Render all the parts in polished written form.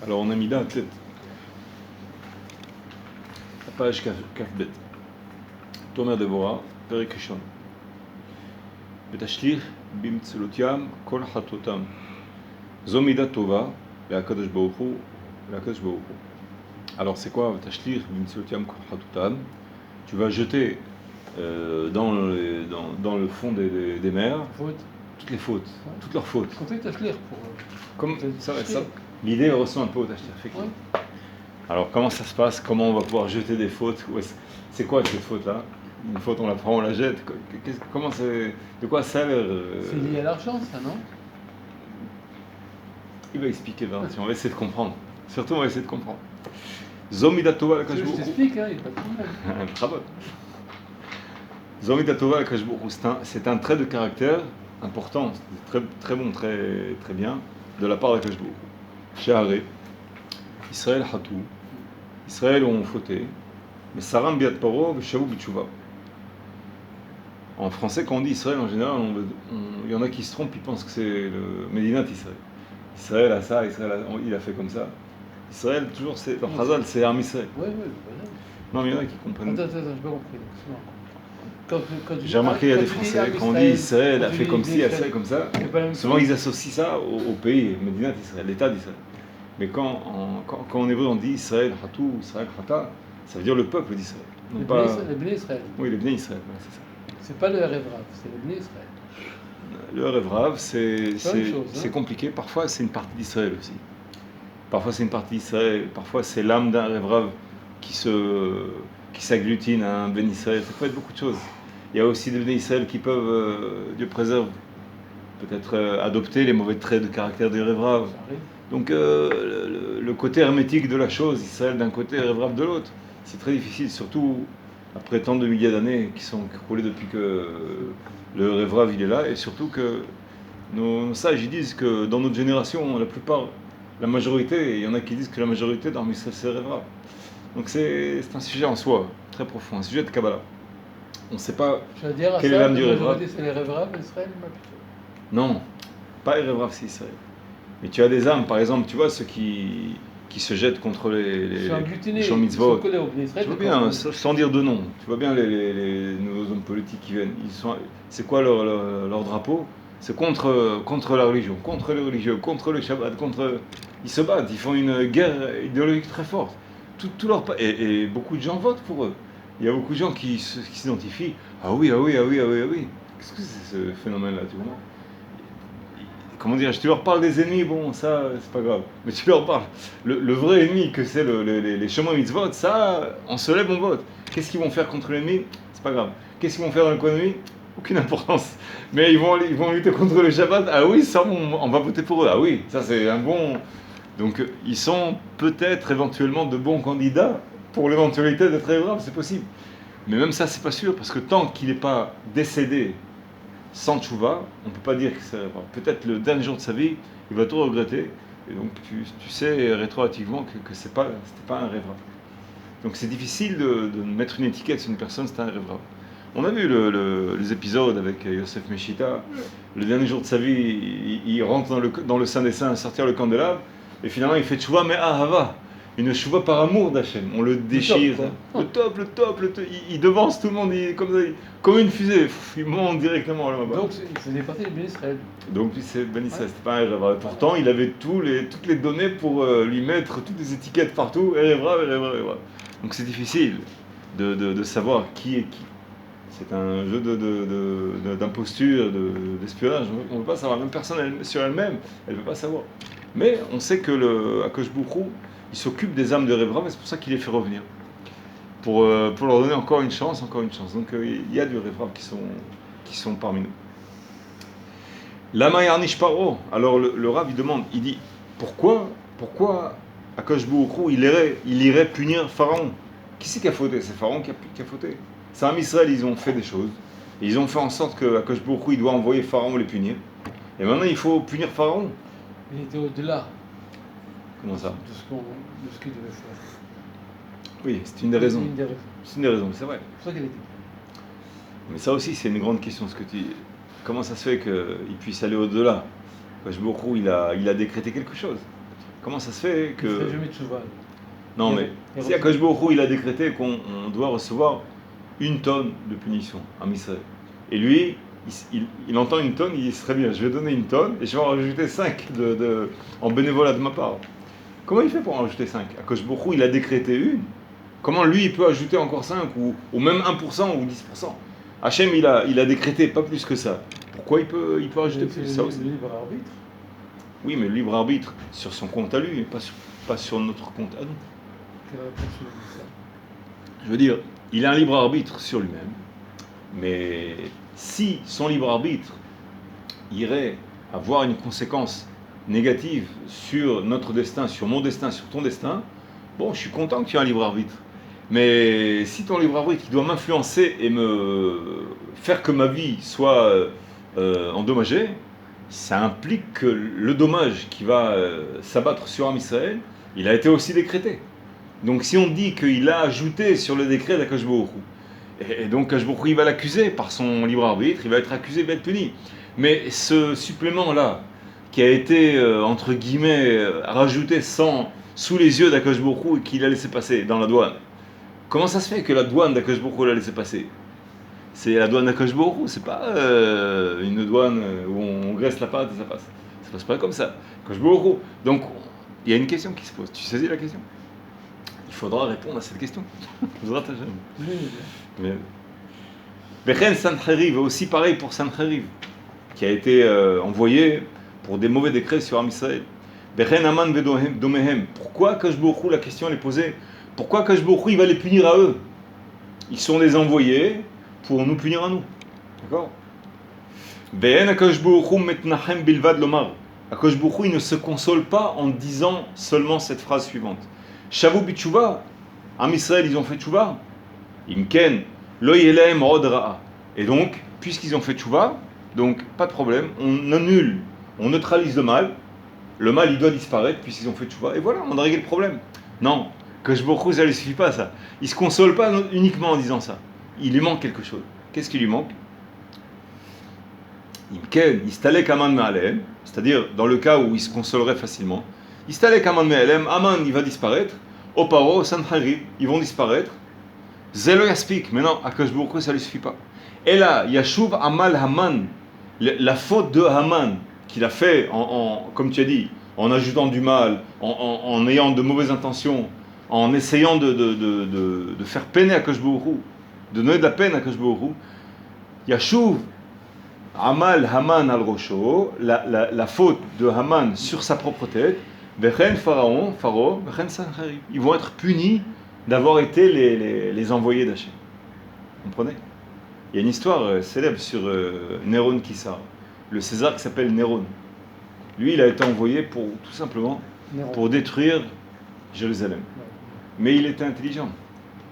Alors on a mis là, peut-être, la page Kafbet. Tomer Devorah, Perek Rishon. Betashlich bimtzelotiam kol hatotam. Zomida tova, le'akadosh baruch hu, le'akadosh baruch hu. Alors c'est quoi Betashlich bimtzelotiam kol hatotam? Tu vas jeter dans le fond des mers toutes les fautes, toutes leurs fautes. Compris Tashlir pour. Comme ça. L'idée ressemble un peu au Tashlir. Oui. Alors comment ça se passe? Comment on va pouvoir jeter des fautes? C'est quoi cette faute-là? Une faute, on la prend, on la jette. Comment c'est? De quoi ça a l'air? C'est lié à l'argent, ça, non? Il va expliquer, on va essayer de comprendre. Surtout, on va essayer de comprendre. Zomida Tova la Kajbourou. Je t'explique, il n'y a pas de problème. Très bon. Zomida Tova la Kajbourou, c'est un trait de caractère important, très, très bon, très, très bien, de la part de la Kajbourou. Shahare, Israël Hatou, Israël ont fauté, mais Saram Biat Paro, Shaou Bichouva. En français, quand on dit Israël, en général, il y en a qui se trompent, ils pensent que c'est le Médinat Israël. Israël a ça, il a fait comme ça. Israël, toujours, dans Chazal, c'est Arm Israël. Oui. Non, mais il y en a qui comprennent. Attends, j'ai pas compris. J'ai remarqué, il y a des Français, quand on dit Israël a fait comme ci, a fait comme ça, souvent ils associent ça au pays, Médinat Israël, l'État d'Israël. Mais quand en hébreu on dit Israël, Hatou, Israël, Hata, ça veut dire le peuple d'Israël. Le Bnei Israël. Oui, le Bnei Israël, c'est ça. C'est pas le Erev Rav, c'est le Bnei Israël. Le Erev Rav, c'est compliqué. Parfois, c'est une partie d'Israël aussi. Parfois, c'est une partie d'Israël. Parfois, c'est l'âme d'un Erev Rav qui s'agglutine à un Bnei Israël. Ça peut être beaucoup de choses. Il y a aussi des Bnei Israël qui peuvent, Dieu préserve, peut-être adopter les mauvais traits de caractère du Erev Rav. Donc, le côté hermétique de la chose, Israël d'un côté, Erev Rav de l'autre, c'est très difficile, surtout après tant de milliers d'années qui sont écoulées depuis que le Erev Rav il est là, et surtout que nos sages ils disent que dans notre génération, la majorité, il y en a qui disent que la majorité dans Israël c'est Erev Rav. Donc c'est un sujet en soi, très profond, un sujet de Kabbalah. On ne sait pas quelle est l'âme du Erev Rav. C'est l'Erev Rav d'Israël? Non, pas Erev Rav, c'est Israël. Mais tu as des âmes, par exemple, tu vois, ceux qui se jettent contre les champs mitzvot. Tu vois bien, sans dire de nom, tu vois bien les nouveaux hommes politiques qui viennent. C'est quoi leur drapeau? C'est contre la religion, contre les religieux, contre le Shabbat, ils se battent, ils font une guerre idéologique très forte. Et beaucoup de gens votent pour eux. Il y a beaucoup de gens qui s'identifient. Ah oui. Qu'est-ce que c'est ce phénomène-là, tu vois? Comment dire, tu leur parles des ennemis, bon, ça, c'est pas grave. Mais tu leur parles. Le vrai ennemi, que c'est les chemins mitzvot, ça, on se lève, on vote. Qu'est-ce qu'ils vont faire contre l'ennemi? C'est pas grave. Qu'est-ce qu'ils vont faire dans l'économie? Aucune importance. Mais ils vont lutter contre le Shabbat. Ah oui, ça, on va voter pour eux. Ah oui, ça, c'est un bon. Donc, ils sont peut-être éventuellement de bons candidats pour l'éventualité d'être grave, c'est possible. Mais même ça, c'est pas sûr, parce que tant qu'il n'est pas décédé sans tchouva, on ne peut pas dire que c'est peut-être le dernier jour de sa vie, il va tout regretter, et donc tu sais rétroactivement que c'était pas un rêve. Donc c'est difficile de mettre une étiquette sur une personne, c'est un rêve. On a vu les épisodes avec Yosef Meshita, le dernier jour de sa vie, il rentre dans le Saint des Saints, sortir le candélabre, et finalement il fait tchouva, mais ahava, une tchouva par amour d'Hachem, on le déchire, le top, il devance tout le monde, comme une fusée, il monte directement là-bas. Donc il faisait partie de Ben Israël. Donc c'est Ben Israël, c'était pas un Erev. Pourtant il avait toutes les données pour lui mettre toutes les étiquettes partout, Erev. Donc c'est difficile de savoir qui est qui. C'est un jeu d'imposture, d'espionnage, on ne peut pas savoir, même personne sur elle-même, elle ne peut pas savoir. Mais on sait que Akadosh Baruch Hu, il s'occupe des âmes de Erev Rav, et c'est pour ça qu'il les fait revenir. Pour leur donner encore une chance. Donc il y a du Erev Rav qui sont parmi nous. Lama yarnish paro. Alors le Rav il demande, il dit pourquoi Akadosh Baruch Hu il irait punir Pharaon? Qui c'est qui a fauté? C'est Pharaon qui a fauté. C'est en Israël, ils ont fait des choses. Et ils ont fait en sorte que Akadosh Baruch Hu il doit envoyer Pharaon les punir. Et maintenant il faut punir Pharaon. Il était au-delà. Comment ça? De ce qu'il devait faire. Oui, c'est une des raisons. C'est une des raisons, c'est vrai. C'est pour ça qu'elle était. Mais ça aussi, c'est une grande question, ce que tu dis. Comment ça se fait qu'il puisse aller au-delà? Akadosh Baruch Hu, il a décrété quelque chose. Comment ça se fait que... Il ne ferait jamais de cheval. Non, mais si Akadosh Baruch Hu, il a décrété qu'on doit recevoir 1 tonne de punition à Israël. Et lui, il entend 1 tonne, il dit très bien, je vais donner 1 tonne et je vais en rajouter 5 en bénévolat de ma part. Comment il fait pour en rajouter 5? Akadosh Baruch Hu, il a décrété 1. Comment lui, il peut ajouter encore 5 ou même 1% ou 10%? Hachem, il a décrété pas plus que ça. Pourquoi il peut ajouter plus? Ça aussi. Le libre arbitre. Oui, mais le libre arbitre sur son compte à lui, et pas sur notre compte à nous. Je veux dire, il a un libre arbitre sur lui-même, mais si son libre arbitre irait avoir une conséquence négative sur notre destin, sur mon destin, sur ton destin, bon, je suis content que tu aies un libre arbitre. Mais si ton libre arbitre il doit m'influencer et me faire que ma vie soit endommagée, ça implique que le dommage qui va s'abattre sur Am Israël, il a été aussi décrété. Donc si on dit qu'il a ajouté sur le décret d'Akadosh Baruch Hu, et donc Akadosh Baruch Hu, il va l'accuser par son libre arbitre, il va être accusé, il va être puni. Mais ce supplément-là, qui a été, entre guillemets, rajouté sous les yeux d'Akadosh Baruch Hu et qu'il a laissé passer dans la douane, comment ça se fait que la douane d'Akadosh Baruch Hu l'a laissé passer? C'est la douane d'Akadosh Baruch Hu, c'est pas une douane où on graisse la pâte et ça passe. Ça passe pas comme ça. Akadosh Baruch Hu. Donc, il y a une question qui se pose. Tu saisis la question? Il faudra répondre à cette question. Bechen Sancheriv, aussi pareil pour Sancheriv, qui a été envoyé pour des mauvais décrets sur Am Israël. Bechen Aman Vedomehem. Pourquoi Akadosh Baruch Hu, la question est posée, pourquoi Akadosh Baruch Hu, il va les punir à eux? Ils sont des envoyés pour nous punir à nous. D'accord? Be'en Akadosh Baruch Hu metnachem bilvad lomar. Akadosh Baruch Hu, il ne se console pas en disant seulement cette phrase suivante. Shavu b'tshuva, Am Israël, ils ont fait tchouva. Imken, lo yelahem od ra'a. Et donc, puisqu'ils ont fait tchouva, donc pas de problème, on annule, on neutralise le mal. Le mal, il doit disparaître puisqu'ils ont fait tchouva. Et voilà, on a réglé le problème. Non, Akadosh Baruch Hu, ça ne lui suffit pas ça. Il ne se console pas uniquement en disant ça. Il lui manque quelque chose. Qu'est-ce qui lui manque? Imken, istalek aman me'alem, c'est-à-dire dans le cas où il se consolerait facilement. Istalek aman me'alem, Aman, il va disparaître. Oparo, Sancheriv, ils vont disparaître. Zelo yaspik, maintenant, Akadosh Baruch Hu, ça ne lui suffit pas. Et là, Yashuv Amal Haman, la faute de Haman, qu'il a fait, comme tu as dit, en ajoutant du mal, en ayant de mauvaises intentions, en essayant de faire peiner Akadosh Baruch Hu, de donner de la peine à Akadosh Baruch Hu. Yashuv Amal Haman al Rosho, la faute de Haman sur sa propre tête. Vechen Pharaon, Vechen Sancheriv. Ils vont être punis d'avoir été les envoyés d'Hachem. Vous comprenez? Il y a une histoire célèbre sur Néron Kissar, le César qui s'appelle Néron. Lui, il a été envoyé tout simplement pour détruire Jérusalem. Mais il était intelligent.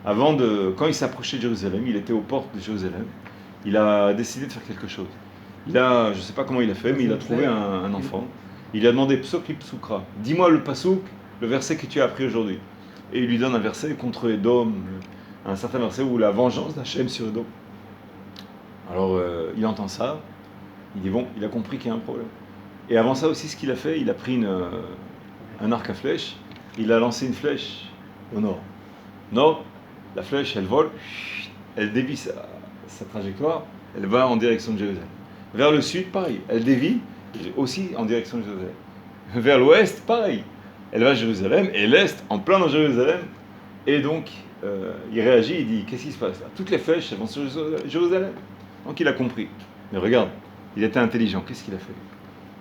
Quand il s'approchait de Jérusalem, il était aux portes de Jérusalem, il a décidé de faire quelque chose. Je ne sais pas comment il a fait, mais il a trouvé un enfant. Il lui a demandé Psokli Psukra, dis-moi le pasouk, le verset que tu as appris aujourd'hui. Et il lui donne un verset contre Edom, un certain verset où la vengeance d'Hachem sur Edom. Alors il entend ça, il dit bon, il a compris qu'il y a un problème. Et avant ça aussi, ce qu'il a fait, il a pris un arc à flèche, il a lancé une flèche au nord. Nord, la flèche, elle vole, elle dévie sa trajectoire, elle va en direction de Jérusalem. Vers le sud, pareil, elle dévie aussi en direction de Jérusalem. Vers l'ouest, pareil, elle va à Jérusalem, et l'est, en plein dans Jérusalem. Et donc, il réagit, il dit, qu'est-ce qui se passe là? Toutes les flèches, elles vont sur Jérusalem. Donc il a compris. Mais regarde, il était intelligent, qu'est-ce qu'il a fait?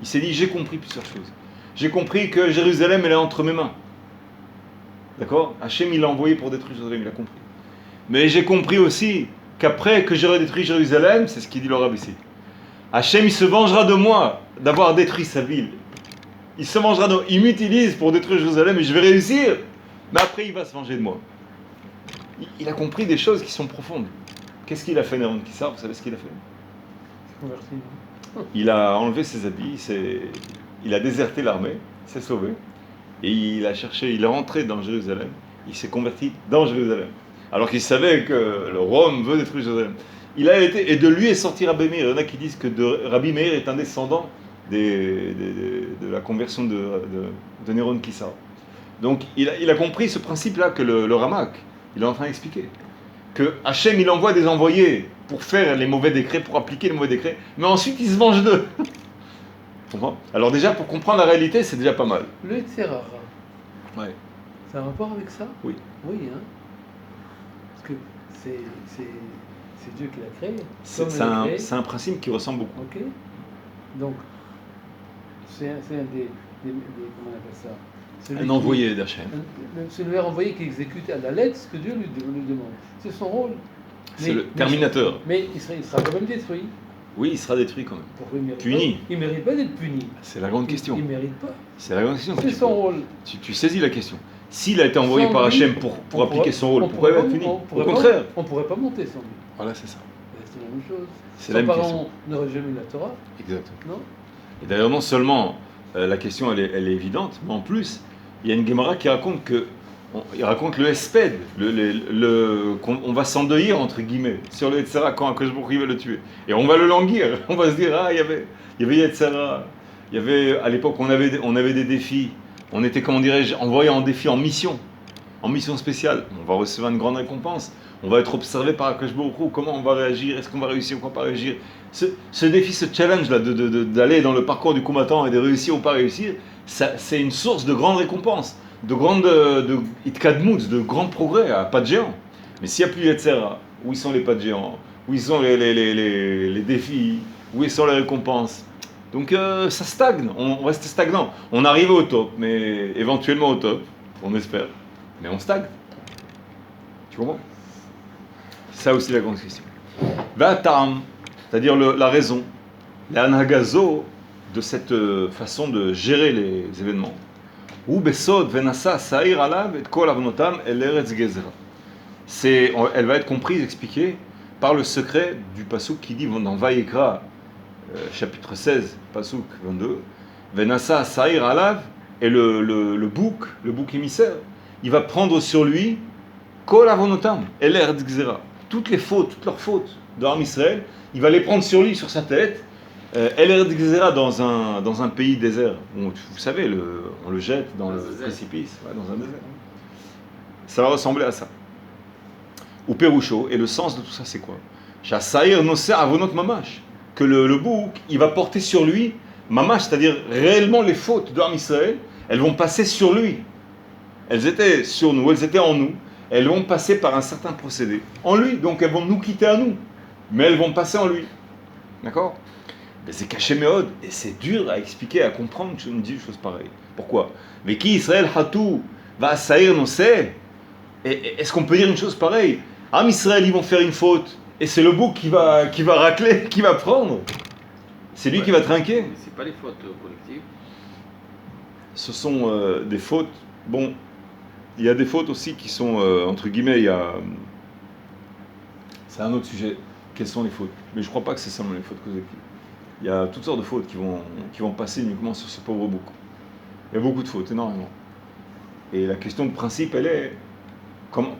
Il s'est dit, j'ai compris plusieurs choses. J'ai compris que Jérusalem, elle est entre mes mains. D'accord? Hachem, il l'a envoyé pour détruire Jérusalem, il a compris. Mais j'ai compris aussi qu'après que j'aurai détruit Jérusalem, c'est ce qu'il dit le Rav ici, Hachem, il se vengera de moi d'avoir détruit sa ville. Il se vengera de moi. Il m'utilise pour détruire Jérusalem et je vais réussir. Mais après, il va se venger de moi. Il a compris des choses qui sont profondes. Qu'est-ce qu'il a fait, Néron Kissar? Vous savez ce qu'il a fait? Il a enlevé ses habits, il a déserté l'armée, il s'est sauvé. Et il est rentré dans Jérusalem, il s'est converti dans Jérusalem. Alors qu'il savait que le Rome veut détruire Jérusalem. Il a été, et de lui est sorti Rabbi Meir. Il y en a qui disent que Rabbi Meir est un descendant de la conversion de Néron Kissa. Donc il a compris ce principe-là que le Ramak, il est en train d'expliquer. Que Hachem, il envoie des envoyés pour faire les mauvais décrets, pour appliquer les mauvais décrets, mais ensuite il se venge d'eux. Alors déjà, pour comprendre la réalité, c'est déjà pas mal. Le Yetzirah, ouais. ça a un rapport avec ça? Oui. Oui, hein. Parce que c'est Dieu qui l'a créé. C'est un principe qui ressemble beaucoup. Ok. Donc, c'est un des comment on appelle ça? Un envoyé d'Hachem. C'est le envoyé qui exécute à la lettre ce que Dieu lui demande. C'est son rôle. C'est le terminateur. Mais il sera quand même détruit. Oui, il sera détruit quand même. Pourquoi il mérite puni. Pas, il ne mérite pas d'être puni. C'est la grande question. Il ne mérite pas. C'est la grande question. C'est son rôle. Tu saisis la question. S'il a été envoyé par Hachem pour appliquer son rôle, pourquoi il va être puni? Au contraire. On ne pourrait pas monter sans lui. Voilà, c'est ça. C'est la même chose. C'est la même question. Son parent n'aurait jamais eu la Torah. Exactement. Non. Et d'ailleurs, non seulement la question elle est évidente, mais en plus, il y a une Gemara qui raconte que il raconte le Hesped, qu'on va s'endeuiller entre guillemets sur le Yetzirah quand Akadosh Baruch Hu va le tuer. Et on va le languir, on va se dire il y avait Yetzirah, il y avait à l'époque on avait des défis, on était comment dirais-je envoyé en défi en mission spéciale. On va recevoir une grande récompense, on va être observé par Akadosh Baruch Hu, comment on va réagir, est-ce qu'on va réussir ou pas réagir. Ce défi, ce challenge là d'aller dans le parcours du combattant et de réussir ou pas réussir, c'est une source de grandes récompenses. De grands progrès à pas de géants. Mais s'il n'y a plus Yetzirah, où sont les pas de géants? Où sont les défis? Où sont les récompenses? Donc ça stagne, on reste stagnant. On arrive au top, mais éventuellement au top, on espère. Mais on stagne. Tu comprends? Ça aussi la grande question. Vatam, c'est-à-dire la raison, l'anagazo de cette façon de gérer les événements. Elle va être comprise, expliquée par le secret du passouk qui dit dans Vayikra, chapitre 16, passouk 22, Venasa Sa'ir Alav, et le bouc émissaire, il va prendre sur lui Kol Avonotam, Eretz Gzera, toutes leurs fautes de Am Israël, il va les prendre sur lui, sur sa tête. Eretz Gzera dans un pays désert, vous savez, on le jette dans le précipice, dans un désert. Ça va ressembler à ça. Ou Perusho, et le sens de tout ça c'est quoi? Shassaïr Nosser Avonot Mamash, que le bouc, il va porter sur lui, Mamash, c'est-à-dire réellement les fautes de Am Israël, elles vont passer sur lui. Elles étaient sur nous, elles étaient en nous, elles vont passer par un certain procédé. En lui, donc elles vont nous quitter à nous, mais elles vont passer en lui. D'accord? Mais c'est caché méode, et c'est dur à expliquer, à comprendre que je me dis une chose pareille. Pourquoi? Mais qui Israël Hatou va assaillir nos sets? Est-ce qu'on peut dire une chose pareille? Am Israël, ils vont faire une faute, et c'est le bouc qui va racler, qui va prendre. C'est lui qui va trinquer. Mais c'est pas les fautes collectives. Ce sont des fautes. Bon, il y a des fautes aussi qui sont, entre guillemets, c'est un autre sujet. Quelles sont les fautes? Mais je ne crois pas que c'est seulement les fautes collectives. Il y a toutes sortes de fautes qui vont passer uniquement sur ce pauvre bouc. Il y a beaucoup de fautes, énormément. Et la question de principe, elle est comment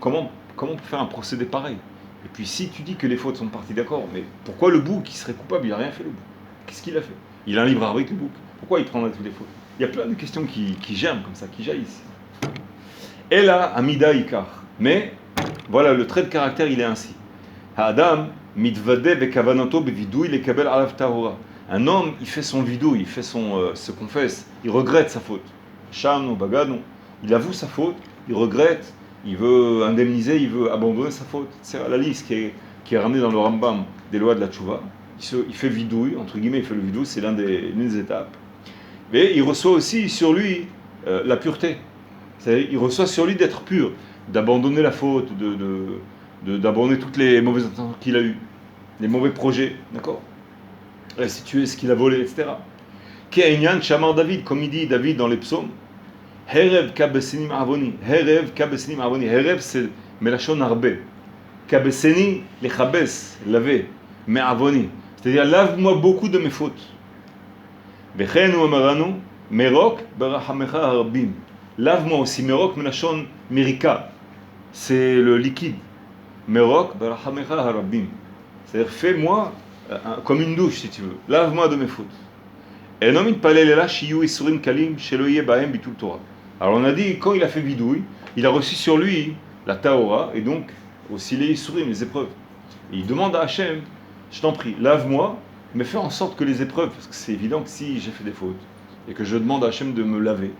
on peut faire un procédé pareil? Et puis si tu dis que les fautes sont parties, d'accord, mais pourquoi le bouc qui serait coupable? Il n'a rien fait, le bouc. Qu'est-ce qu'il a fait? Il a un libre arbitre, le bouc. Pourquoi il prendrait toutes les fautes? Il y a plein de questions qui germent comme ça, qui jaillissent. Et là, Amida Ikar. Mais voilà, le trait de caractère, il est ainsi. Adam mitvade bekavanoto bevidouy lekabel alav tahora. Un homme, il fait son vidouille, il fait se confesse, il regrette sa faute. Sham no bagano, il avoue sa faute, il regrette, il veut indemniser, il veut abandonner sa faute. C'est la liste qui est ramenée dans le Rambam des lois de la Tchouva. Il fait vidouille, entre guillemets, il fait le vidouille, c'est l'une des étapes. Mais il reçoit aussi sur lui la pureté. C'est-à-dire, il reçoit sur lui d'être pur, d'abandonner la faute, d'abandonner toutes les mauvaises intentions qu'il a eues, les mauvais projets, d'accord? Restituer ce qu'il a volé, etc. Ke'enyan Shamar David, comme il dit David dans les psaumes, Herev kabesinim avoni, Herev kabesinim avoni, Herev c'est melachon arbe, kabeseni lechabes, laver, mais avoni, c'est-à-dire lave-moi beaucoup de mes fautes. Vechenu amaranu, merok barachamecha harbim, lave-moi aussi, merok melachon merika, c'est le liquide, merok barachamecha harbim, c'est-à-dire fais-moi comme une douche si tu veux, lave-moi de mes fautes. Alors on a dit, quand il a fait vidouille, il a reçu sur lui la Taora, et donc aussi les Isurim, les épreuves. Et il demande à Hachem, je t'en prie, lave-moi, mais fais en sorte que les épreuves, parce que c'est évident que si j'ai fait des fautes, et que je demande à Hachem de me laver,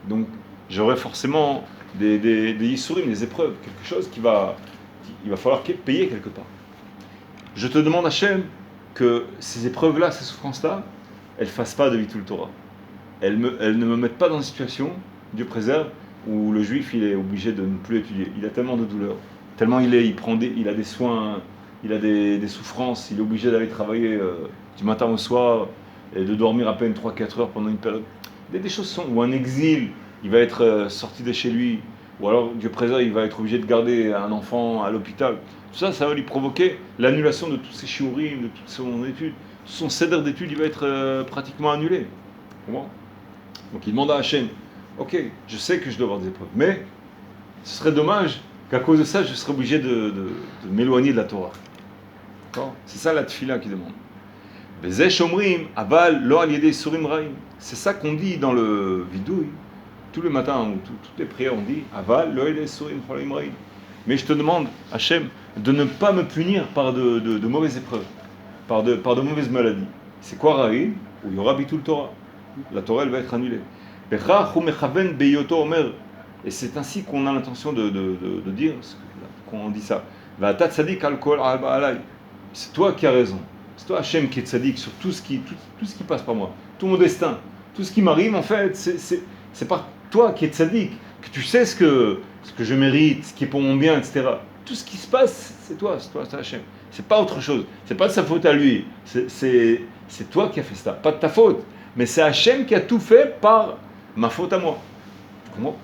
donc j'aurai forcément des Isurim, des épreuves, quelque chose il va falloir payer quelque part. Je te demande Hachem que ces épreuves-là, ces souffrances-là, elles ne fassent pas de Bitul Torah. Elles ne me mettent pas dans une situation, Dieu préserve, où le juif il est obligé de ne plus étudier. Il a tellement de douleurs, tellement il a des soins, il a des souffrances, il est obligé d'aller travailler du matin au soir et de dormir à peine 3-4 heures pendant une période. Des choses sont, ou un exil, il va être sorti de chez lui, ou alors Dieu préserve, il va être obligé de garder un enfant à l'hôpital. Tout ça, ça va lui provoquer l'annulation de tous ses shiurim, de toutes son études. Son cédre d'études, il va être pratiquement annulé. Comment ? Donc il demande à Hachem, ok, je sais que je dois avoir des épreuves, mais ce serait dommage qu'à cause de ça, je serais obligé de m'éloigner de la Torah. D'accord ? C'est ça la tfila qui demande. C'est ça qu'on dit dans le vidouille. Tous les matins, ou toutes les prières, on dit Aval, lo yedei surim cholaim raim. Mais je te demande, Hachem, de ne pas me punir par de mauvaises épreuves, par de mauvaises maladies. C'est quoi Raïm ? Où il y aura Bitul Torah. La Torah, elle va être annulée. Et c'est ainsi qu'on a l'intention de dire, qu'on dit ça. C'est toi qui as raison. C'est toi, Hachem, qui est tzaddik sur tout ce qui passe par moi. Tout mon destin. Tout ce qui m'arrive, en fait, c'est par toi qui es tzaddik, que tu sais ce que je mérite, ce qui est pour mon bien, etc. Tout ce qui se passe, c'est toi, c'est Hachem. C'est pas autre chose. C'est pas de sa faute à lui. C'est toi qui as fait ça. Pas de ta faute. Mais c'est Hachem qui a tout fait par ma faute à moi. Comment ?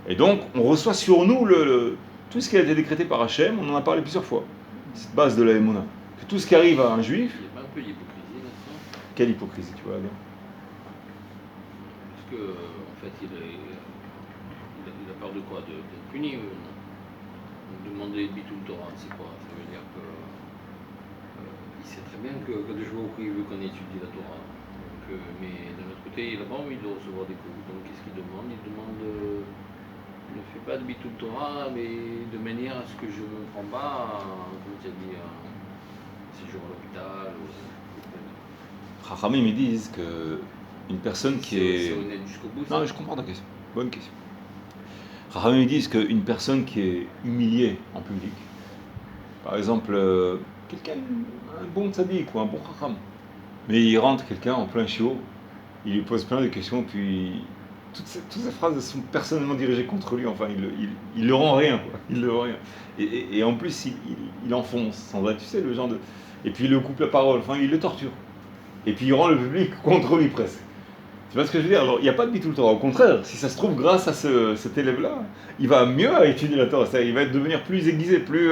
Et donc, on reçoit sur nous tout ce qui a été décrété par Hachem, on en a parlé plusieurs fois. Cette base de la Emouna. Que tout ce qui arrive à un juif. Il y a pas un peu d'hypocrisie là-dedans ? Quelle hypocrisie, tu vois là ? Parce que, en fait, il a peur de quoi ? D'être puni ou non ? Demander Bitul Torah, c'est quoi ? Ça veut dire que. Il sait très bien que de jour au il veut qu'on étudie la Torah. Donc, mais d'un autre côté, il n'a pas envie de recevoir des cours. Donc, qu'est-ce qu'il demande ? Il demande. Ne fais pas de Bitul Torah, mais de manière à ce que je ne me prends pas, comme tu as dit, un séjour à l'hôpital. Chachamim, ils disent qu'une personne qui est. C'est honnête jusqu'au bout. Non, je comprends ta question. Bonne question. Chachamim, ils disent qu'une personne qui est humiliée en public, par exemple, quelqu'un, un bon tzaddik ou un bon chacham, mais il rentre quelqu'un en plein chiot, il lui pose plein de questions, puis toutes ces phrases sont personnellement dirigées contre lui, enfin, il le rend rien, quoi. Il le rend rien. Et en plus, il enfonce, sans vrai, tu sais, le genre de. Et puis il le coupe la parole, enfin, il le torture. Et puis il rend le public contre lui presque. Tu vois ce que je veux dire ? Alors, il n'y a pas de Bitul Torah. Au contraire, si ça se trouve, grâce à cet élève-là, il va mieux à étudier la Torah. Il va devenir plus aiguisé, plus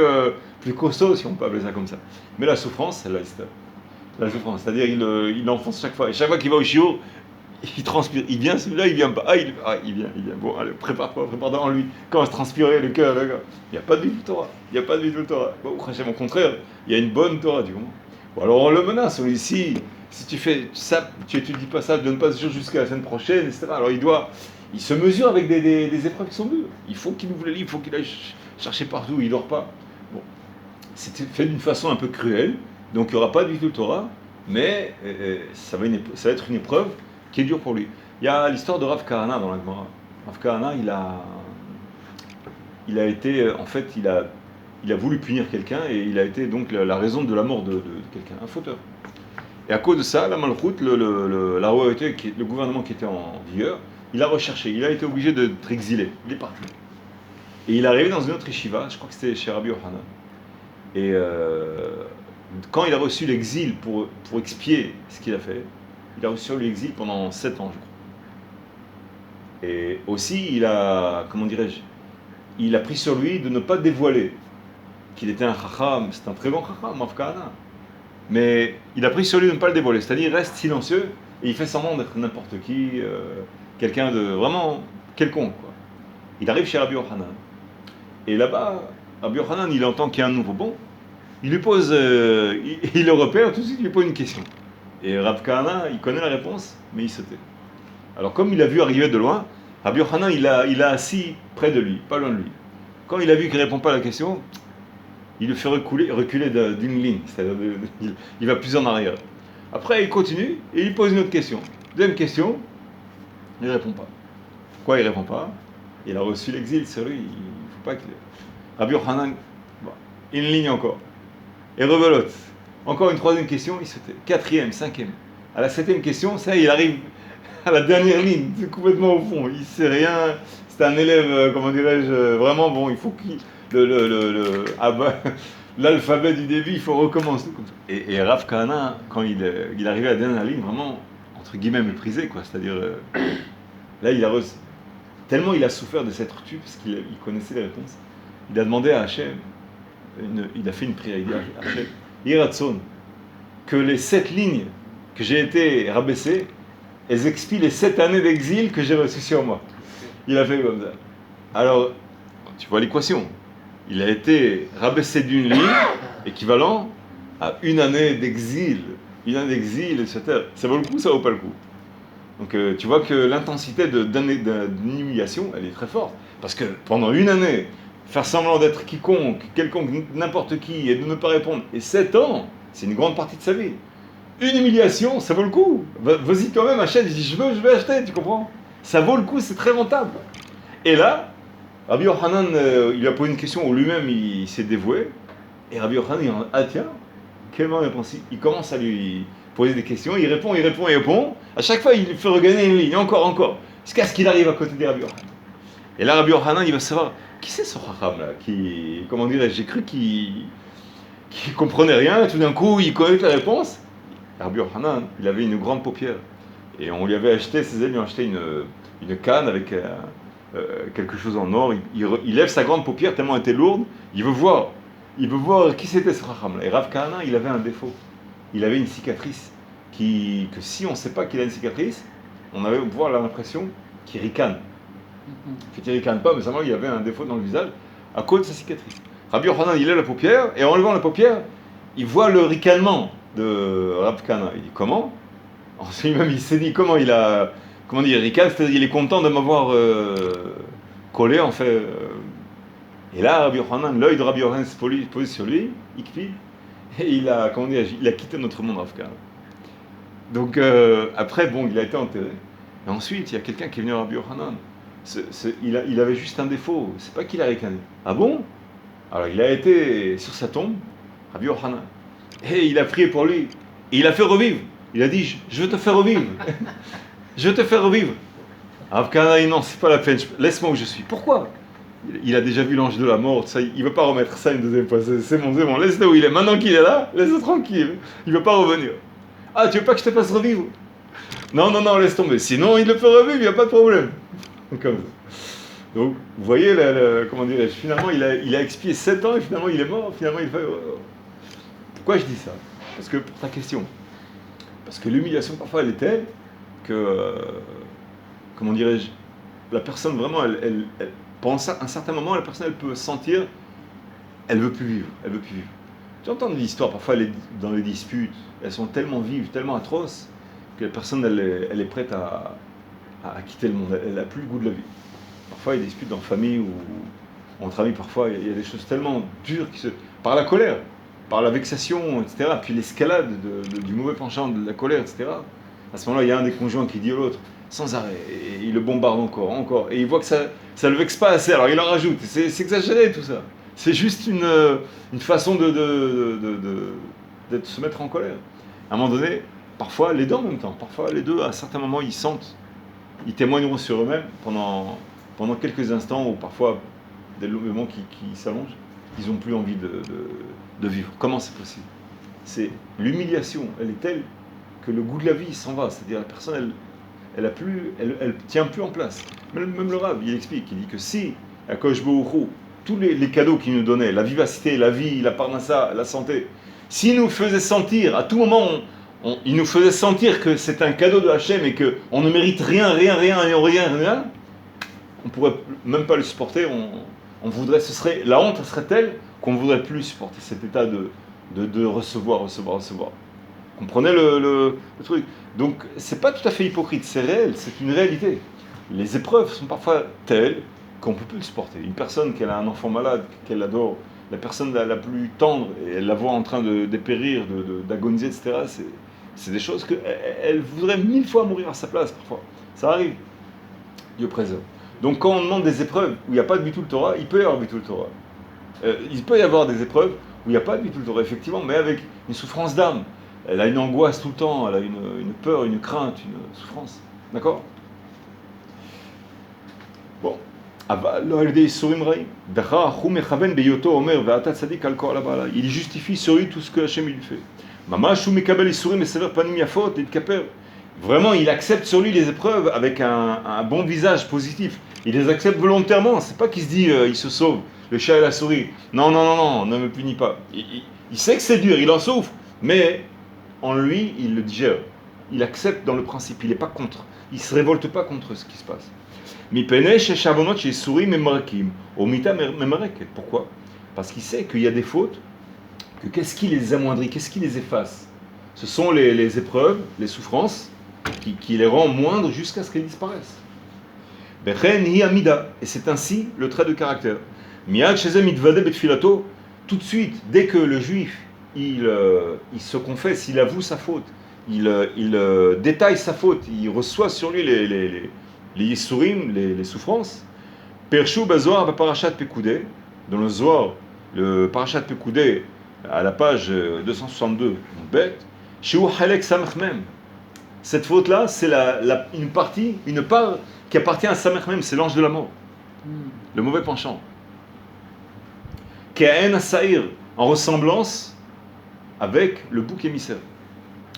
costaud, si on peut appeler ça comme ça. Mais la souffrance, c'est la souffrance. C'est-à-dire, il enfonce chaque fois. Et chaque fois qu'il va au chiot, il transpire. Il vient, celui-là, il vient pas. Il vient. Bon, allez, prépare-toi en lui. Quand se transpirer le cœur, il n'y a pas de Bitul Torah. Bon, au contraire, il y a une bonne Torah, du moment. Bon, alors on le menace, ici. Si tu fais ça, tu étudies pas ça, donne pas ce jour jusqu'à la semaine prochaine, etc. Alors il se mesure avec des épreuves qui sont dures. Il faut qu'il ouvre le livre, il faut qu'il aille chercher partout, il dort pas. Bon, c'est fait d'une façon un peu cruelle, donc il n'y aura pas de Bitul Torah, mais ça va être une épreuve qui est dure pour lui. Il y a l'histoire de Rav Kahana dans la Gemara. Rav Kahana, il a été, en fait, il a voulu punir quelqu'un et il a été donc la raison de la mort de quelqu'un, un fauteur. Et à cause de ça, la Malchoute, la royauté, le gouvernement qui était en vigueur, il a recherché, il a été obligé d'être exilé, il est parti. Et il est arrivé dans une autre yeshiva, je crois que c'était chez Rabbi Yochanan. Et quand il a reçu l'exil pour expier ce qu'il a fait, il a reçu l'exil pendant 7 ans, je crois. Et aussi, il a pris sur lui de ne pas dévoiler qu'il était un chacham, c'est un très bon chacham, Rav Kahana. Mais il a pris sur lui de ne pas le dévoiler, c'est-à-dire il reste silencieux et il fait semblant d'être n'importe qui, quelqu'un de vraiment quelconque, quoi. Il arrive chez Rabbi Yochanan et là-bas, Rabbi Yochanan, il entend qu'il y a un nouveau bon, il lui pose, il le repère, tout de suite il lui pose une question. Et Rav Kahana, il connaît la réponse, mais il se tait. Alors comme il a vu arriver de loin, Rabbi Yochanan, il a assis près de lui, pas loin de lui. Quand il a vu qu'il ne répond pas à la question, il le fait reculer d'une ligne, c'est-à-dire il va plus en arrière. Après, il continue et il pose une autre question. Deuxième question, il ne répond pas. Pourquoi il ne répond pas? Il a reçu l'exil sur lui, il ne faut pas que... Rabbi Yochanan, bon, une ligne encore. Et rebelote. Encore une troisième question, il se tait. Quatrième, cinquième. À la septième question, ça, il arrive à la dernière ligne, c'est complètement au fond. Il ne sait rien. C'est un élève, comment dirais-je, vraiment bon. Il faut qu'il... l'alphabet du début, il faut recommencer. Comme ça. Et Rav Kahana, quand il arrivait à la dernière ligne, vraiment, entre guillemets, méprisé, quoi. C'est-à-dire, là, tellement il a souffert de s'être tué, parce qu'il connaissait les réponses, il a demandé à Hachem, il a fait une prière, il dit à Hachem, Iratson, que les 7 lignes que j'ai été rabaissées, elles expient les 7 années d'exil que j'ai reçues sur moi. Il a fait comme ça. Alors, tu vois l'équation. Il a été rabaissé d'une ligne, équivalent à une année d'exil. Une année d'exil sur terre. Ça vaut le coup, ça vaut pas le coup. Donc tu vois que l'intensité d'une humiliation, elle est très forte. Parce que pendant une année, faire semblant d'être quelconque, n'importe qui, et de ne pas répondre, et 7 ans, c'est une grande partie de sa vie. Une humiliation, ça vaut le coup. Vas-y quand même, achète. Je dis, je vais acheter, tu comprends? Ça vaut le coup, c'est très rentable. Et là, Rabbi Yochanan, il lui a posé une question où lui-même il s'est dévoué. Et Rabbi Yochanan, il dit, ah tiens, quelle bonne réponse. Il commence à lui poser des questions, il répond. À chaque fois, il lui fait regagner une ligne, encore. Jusqu'à ce qu'il arrive à côté de Rabbi Yochanan. Et là, Rabbi Yochanan, il va savoir, qui c'est ce Chacham là comment dirais-je, j'ai cru qu'il comprenait rien, et tout d'un coup, il connaît la réponse. Rabbi Yochanan, il avait une grande paupière. Et on lui avait acheté, ses élèves lui ont acheté une canne avec quelque chose en or. Il lève sa grande paupière tellement elle était lourde. Il veut voir qui c'était ce Chacham là. Et Rav Kahana, il avait un défaut. Il avait une cicatrice que si on ne sait pas qu'il a une cicatrice, on avait voir l'impression qu'il ricane. Il ricane pas, mais seulement il avait un défaut dans le visage à cause de sa cicatrice. Rabbi Yochanan, il lève la paupière, et en levant la paupière, il voit le ricanement de Rav Kahana. Il dit comment? Ensuite même il s'est dit comment il ricane, c'est-à-dire il est content de m'avoir collé en fait. Et là Rabbi Yochanan, l'œil de Rabbi Yochanan s'est posé sur lui, et il a quitté notre monde, Rav Kahana. Donc après il a été enterré. Et ensuite il y a quelqu'un qui est venu à Rabbi Yochanan. Il avait juste un défaut, c'est pas qu'il a ricané. Ah bon? Alors il a été sur sa tombe, Rabbi Yochanan, et il a prié pour lui, et il a fait revivre. Il a dit, je vais te faire revivre. Je vais te faire revivre. Rav Kahana, non, c'est pas la peine, laisse-moi où je suis. Pourquoi? Il a déjà vu l'ange de la mort, ça, il ne veut pas remettre ça une deuxième fois. C'est bon, laisse-le où il est. Maintenant qu'il est là, laisse-le tranquille. Il ne veut pas revenir. Ah, tu veux pas que je te fasse revivre? Non, laisse tomber. Sinon, il le fait revivre, il n'y a pas de problème. Comme ça. Donc, vous voyez, comment dirais-je, finalement, il a expié 7 ans et finalement, il est mort. Finalement, il fait... Pourquoi je dis ça? Parce que, pour ta question, parce que l'humiliation, parfois, elle est telle que, comment dirais-je, la personne, vraiment, elle pendant un certain moment, la personne, elle peut sentir, elle veut plus vivre. Tu entends des histoires, parfois, dans les disputes, elles sont tellement vives, tellement atroces, que la personne, elle est prête à quitter le monde. Elle n'a plus le goût de la vie. Parfois, il y a des disputes dans la famille ou entre amis, parfois, il y a des choses tellement dures par la colère, par la vexation, etc. Puis l'escalade du mauvais penchant de la colère, etc. À ce moment-là, il y a un des conjoints qui dit à l'autre, sans arrêt, et il le bombarde encore, et il voit que ça ne le vexe pas assez, alors il en rajoute. C'est exagéré tout ça. C'est juste une façon de se mettre en colère. À un moment donné, parfois les deux en même temps, parfois les deux, à certains moments, ils témoigneront sur eux-mêmes pendant quelques instants, ou parfois des moments qui s'allongent, ils n'ont plus envie de vivre. Comment c'est possible? C'est l'humiliation, elle est telle que le goût de la vie s'en va, c'est-à-dire la personne, elle tient plus en place. Même le Rav, il explique, il dit que si, à Kosh Baruch Hu, tous les cadeaux qu'il nous donnait, la vivacité, la vie, la parnassa, la santé, s'il nous faisait sentir, à tout moment, il nous faisait sentir que c'est un cadeau de Hachem et qu'on ne mérite rien, on pourrait même pas le supporter, la honte serait telle qu'on ne voudrait plus supporter cet état de recevoir. Comprenez le truc. Donc, c'est pas tout à fait hypocrite, c'est réel, c'est une réalité. Les épreuves sont parfois telles qu'on ne peut plus le supporter. Une personne qui a un enfant malade, qu'elle adore, la personne la plus tendre, et elle la voit en train de dépérir, d'agoniser, etc., c'est des choses qu'elle voudrait 1000 fois mourir à sa place, parfois. Ça arrive. Dieu préserve. Donc, quand on demande des épreuves où il n'y a pas de Bitul Torah, il peut y avoir Bitul Torah. Il peut y avoir des épreuves où il n'y a pas de Bitul Torah, effectivement, mais avec une souffrance d'âme. Elle a une angoisse tout le temps, elle a une peur, une crainte, une souffrance. D'accord? Bon. Il justifie sur lui tout ce que Hachem lui fait. Vraiment, il accepte sur lui les épreuves avec un bon visage positif. Il les accepte volontairement. C'est pas qu'il se dit il se sauve, le chat et la souris. Non, ne me punis pas. Il sait que c'est dur, il en souffre, mais en lui, il le digère. Il accepte dans le principe, il n'est pas contre. Il ne se révolte pas contre ce qui se passe. Pourquoi? Parce qu'il sait qu'il y a des fautes, que qu'est-ce qui les amoindrit, qu'est-ce qui les efface? Ce sont les épreuves, les souffrances, qui les rend moindres jusqu'à ce qu'elles disparaissent. Et c'est ainsi le trait de caractère. Tout de suite, dès que le juif il se confesse, il avoue sa faute, il détaille sa faute, il reçoit sur lui les yisurim, les souffrances. Pershu Bazoar Parashat Pekoudé, dans le Zohar, le Parashat Pekoudé, à la page 262, bête, Shiu Halek Samechmem. Cette faute-là, c'est une part qui appartient à Samechmem, c'est l'ange de la mort, le mauvais penchant. Ke'en Asaïr, en ressemblance avec le bouc émissaire.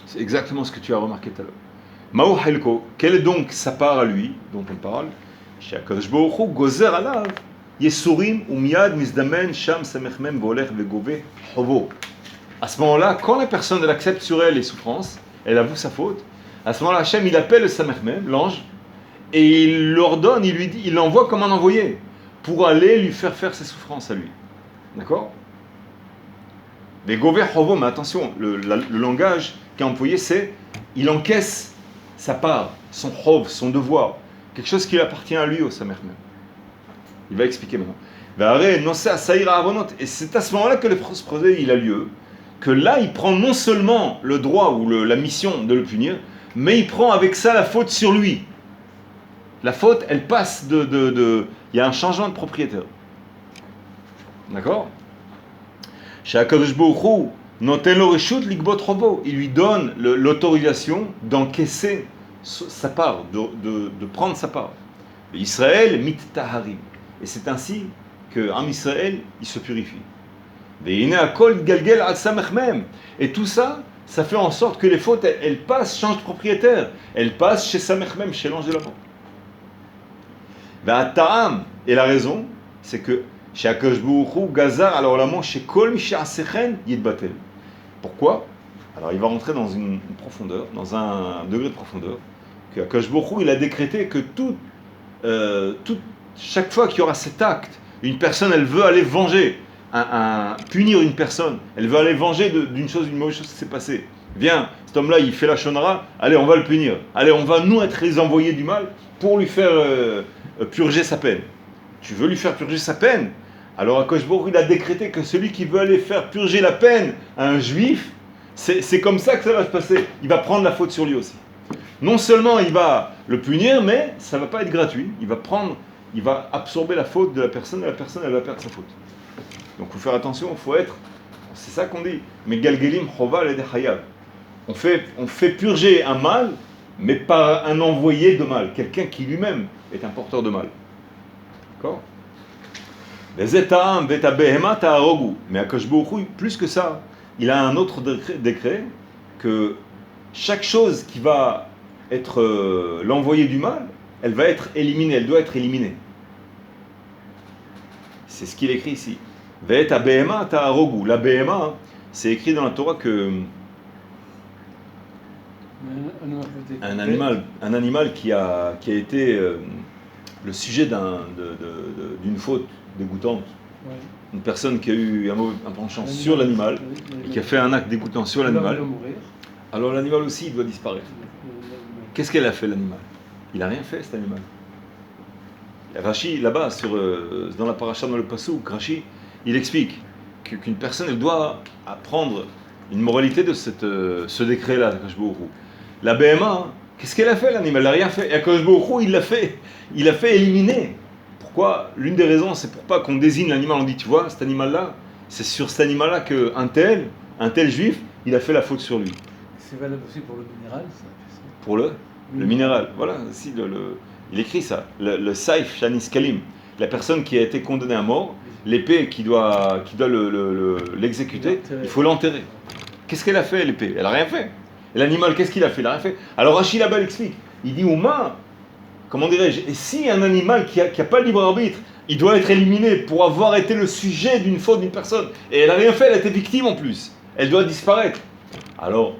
C'est exactement ce que tu as remarqué tout à l'heure. Ma'u Helko, quelle est donc sa part à lui, dont on parle? She'akadosh Baruch Hu gozer alav yesurim umyad mizdamen sham samechmem volech vegove hovo. À ce moment-là, quand la personne elle accepte sur elle les souffrances, elle avoue sa faute, à ce moment-là, Hachem il appelle le samechmem, l'ange, et il l'ordonne, il lui dit, il l'envoie comme un envoyé pour aller lui faire ses souffrances à lui. D'accord? Vegove hovo, mais attention, le langage qui est employé, c'est il encaisse sa part, son hov, son devoir, quelque chose qui appartient à lui au samechmem. Il va expliquer maintenant. Et c'est à ce moment-là que le procès il a lieu, que là il prend non seulement le droit ou la mission de le punir, mais il prend avec ça la faute sur lui. La faute, elle passe il y a un changement de propriétaire. D'accord? Il lui donne l'autorisation d'encaisser sa part, de prendre sa part. Israël mit taharim. Et c'est ainsi que en Israël, il se purifie. Et tout ça, ça fait en sorte que les fautes, elles passent, changent de propriétaire. Elles passent chez Samechmem, chez l'ange de la mort. Et la raison, c'est que chez Akadosh Baruch Hu Gazar, alors la mort chez Kol Misha Sechen Yidbatel. Pourquoi? Alors il va rentrer dans une profondeur, dans un degré de profondeur, que Akadosh Baruch Hu, il a décrété que chaque fois qu'il y aura cet acte, une personne, elle veut aller venger, punir une personne, elle veut aller venger d'une mauvaise chose qui s'est passée. Viens, cet homme-là, il fait la shonara, allez, on va le punir. Allez, on va nous être les envoyés du mal pour lui faire purger sa peine. Tu veux lui faire purger sa peine? Alors Akadosh Baruch Hu, il a décrété que celui qui veut aller faire purger la peine à un juif, c'est comme ça que ça va se passer. Il va prendre la faute sur lui aussi. Non seulement il va le punir, mais ça ne va pas être gratuit. Il va absorber la faute de la personne et la personne, elle va perdre sa faute. Donc il faut faire attention, il faut être... C'est ça qu'on dit. Mais galgelim choval et dechayav. On fait purger un mal, mais par un envoyé de mal. Quelqu'un qui lui-même est un porteur de mal. D'accord? Mais Akadosh Baruch Hu, plus que ça, il a un autre décret que chaque chose qui va être l'envoyé du mal, elle va être éliminée, elle doit être éliminée. C'est ce qu'il écrit ici. La Behema, c'est écrit dans la Torah que un animal qui a été le sujet d'une faute dégoûtante, une personne qui a eu un penchant sur l'animal et qui a fait un acte dégoûtant sur l'animal, Alors l'animal aussi, il doit disparaître. Qu'est-ce qu'elle a fait, l'animal? Il n'a rien fait, cet animal. Rashi, là-bas, dans la paracha, dans le Passouk, Rashi, il explique qu'une personne, elle doit apprendre une moralité de ce décret-là, d'Akadosh Baruch Hu. La BMA, qu'est-ce qu'elle a fait, l'animal? Elle n'a rien fait. Et Akadosh Baruch Hu, il l'a fait éliminer. Pourquoi? L'une des raisons, c'est pour pas qu'on désigne l'animal. On dit, tu vois, cet animal-là, c'est sur cet animal-là qu'un tel juif, il a fait la faute sur lui. C'est valable aussi pour le minéral, ça? Pour le minéral, voilà, si, il écrit ça, le saif shanis kalim, la personne qui a été condamnée à mort, l'épée qui doit l'exécuter, il faut l'enterrer. Qu'est-ce qu'elle a fait, l'épée? Elle n'a rien fait. Et l'animal, qu'est-ce qu'il a fait? Il n'a rien fait. Alors Rachid là-bas explique, il dit, Ouma, comment dirais-je, et si un animal qui n'a pas le libre arbitre, il doit être éliminé pour avoir été le sujet d'une faute d'une personne, et elle n'a rien fait, elle a été victime en plus, elle doit disparaître. Alors,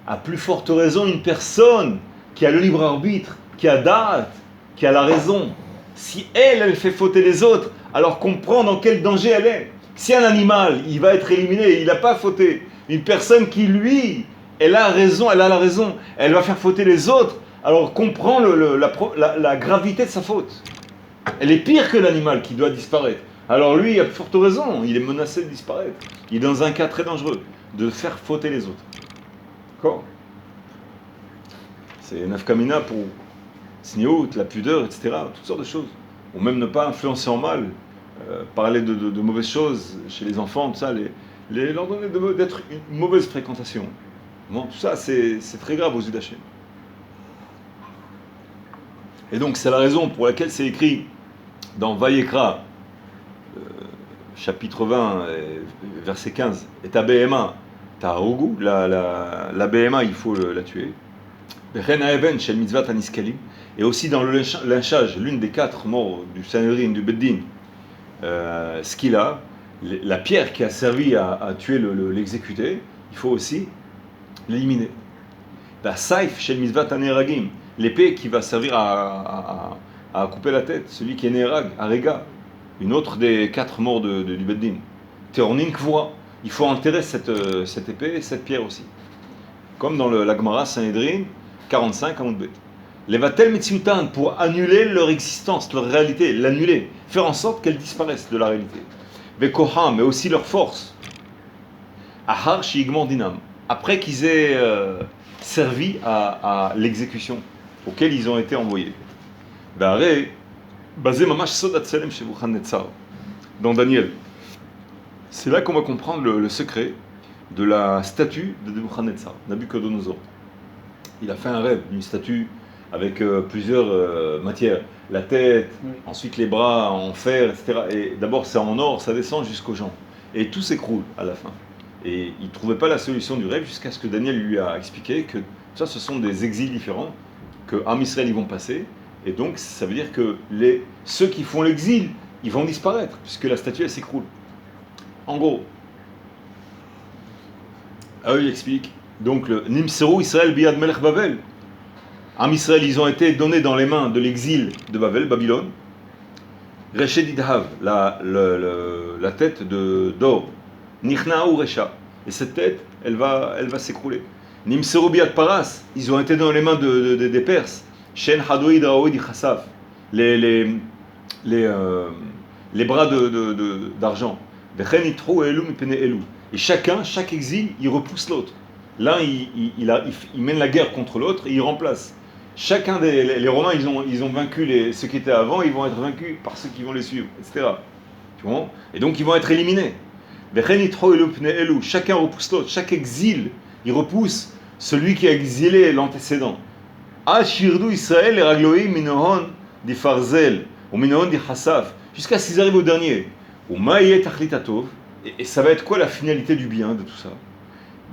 à plus forte raison, une personne qui a le libre arbitre, qui a date, qui a la raison, si elle fait fauter les autres, alors comprend dans quel danger elle est. Si un animal, il va être éliminé, il n'a pas fauté, une personne qui, lui, elle a la raison, elle va faire fauter les autres, alors comprend la gravité de sa faute. Elle est pire que l'animal qui doit disparaître. Alors lui, il a forte raison, il est menacé de disparaître. Il est dans un cas très dangereux, de faire fauter les autres. D'accord? C'est nafkamina pour sniout, la pudeur, etc. Toutes sortes de choses. Ou même ne pas influencer en mal, parler de mauvaises choses chez les enfants, tout ça, leur donner d'être une mauvaise fréquentation. Bon, tout ça, c'est très grave aux yeux d'Hachem. Et donc, c'est la raison pour laquelle c'est écrit dans Vayekra, chapitre 20, verset 15, et ta BMA, ta Rogu, la BMA, il faut la tuer. Et aussi dans le lynchage, l'une des 4 morts du Sanhedrin, du Beddin, ce qu'il a, la pierre qui a servi à tuer l'exécuté, il faut aussi l'éliminer. La saif chez le Mizvat Aneragim, l'épée qui va servir à couper la tête, celui qui est Nerag, Arega, une autre des 4 morts du Beddin. Teornin Kvura, il faut enterrer cette épée et cette pierre aussi. Comme dans la Gemara Sanhedrin 45 à Moudbet. Les Vatel Metziutan, pour annuler leur existence, leur réalité, l'annuler, faire en sorte qu'elles disparaissent de la réalité. Vekoha, mais aussi leur force. Ahar Shigmor Dinam, après qu'ils aient servi à l'exécution auquel ils ont été envoyés. Dans Daniel, c'est là qu'on va comprendre le secret de la statue de Nebuchadnezzar, Nabucodonosor. Il a fait un rêve d'une statue avec plusieurs matières. La tête, ensuite les bras en fer, etc. Et d'abord c'est en or, ça descend jusqu'aux jambes. Et tout s'écroule à la fin. Et il ne trouvait pas la solution du rêve jusqu'à ce que Daniel lui a expliqué que ça, ce sont des exils différents, que Am Israël, ils vont passer. Et donc, ça veut dire que ceux qui font l'exil, ils vont disparaître, puisque la statue, elle s'écroule. En gros, il explique. Donc, le Nimseru Israël Biad Melech Bavel. Am Israël, ils ont été donnés dans les mains de l'exil de Babel, Babylone. Reshed Idhav, la tête d'or. Nichna'u Resha. Et cette tête, elle va s'écrouler. Nimseru Biad Paras, ils ont été dans les mains des Perses. Shen Hadoid Raoid Chasaf. Les bras d'argent. Vechen Itru Elu Mipene Elu. Et chaque exil, il repousse l'autre. L'un, il mène la guerre contre l'autre et il remplace. Chacun les Romains, ils ont vaincu ceux qui étaient avant, ils vont être vaincus par ceux qui vont les suivre, etc. Tu vois? Et donc ils vont être éliminés. Chacun repousse l'autre. Chaque exil, il repousse celui qui a exilé l'antécédent. Israël et minohon di farzel ou minohon di hasaf, jusqu'à ce qu'ils arrivent au dernier. Et ça va être quoi la finalité du bien de tout ça?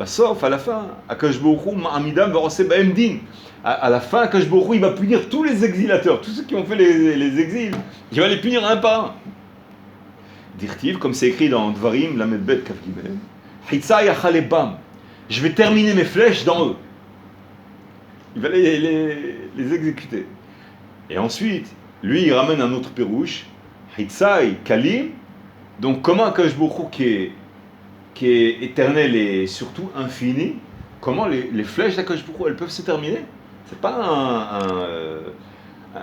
Sauf à la fin, Akadosh Baruch Hu ma'amidam v'roseh b'hem din. À la fin, Akadosh Baruch Hu, il va punir tous les exilateurs, tous ceux qui ont fait les exils. Il va les punir un par un. Dirtiv, comme c'est écrit dans Dvarim, Lamed Bet Kaf Gimel, Hitza yachalebam. Je vais terminer mes flèches dans eux. Il va les exécuter. Et ensuite, lui, il ramène un autre pérouche, Hitzai Kalim. Donc, comment Akadosh Baruch Hu, qui est éternel et surtout infini, comment les flèches d'Akadosh Baruch Hu, elles peuvent se terminer. C'est pas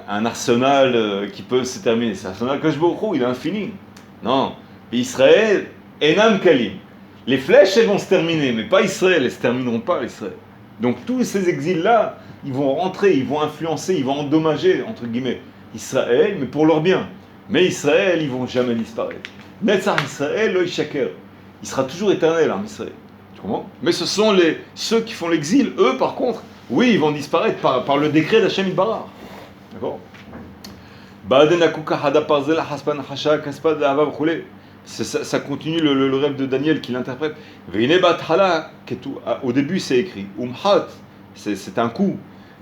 un arsenal qui peut se terminer. C'est un arsenal d'Akadosh Baruch Hu, il est infini. Non. Israël, Enam Kalim. Les flèches, elles vont se terminer, mais pas Israël, elles ne se termineront pas, Israël. Donc tous ces exils-là, ils vont rentrer, ils vont influencer, ils vont endommager, entre guillemets, Israël, mais pour leur bien. Mais Israël, ils ne vont jamais disparaître. Netzach Israël, lo yishaker. Il sera toujours éternel, hein, Israël. Tu comprends? Mais ce sont ceux qui font l'exil, eux, par contre, oui, ils vont disparaître par le décret d'Hachem Yitbarach. D'accord? Ça continue le rêve de Daniel qui l'interprète. Au début, c'est écrit. C'est un coup.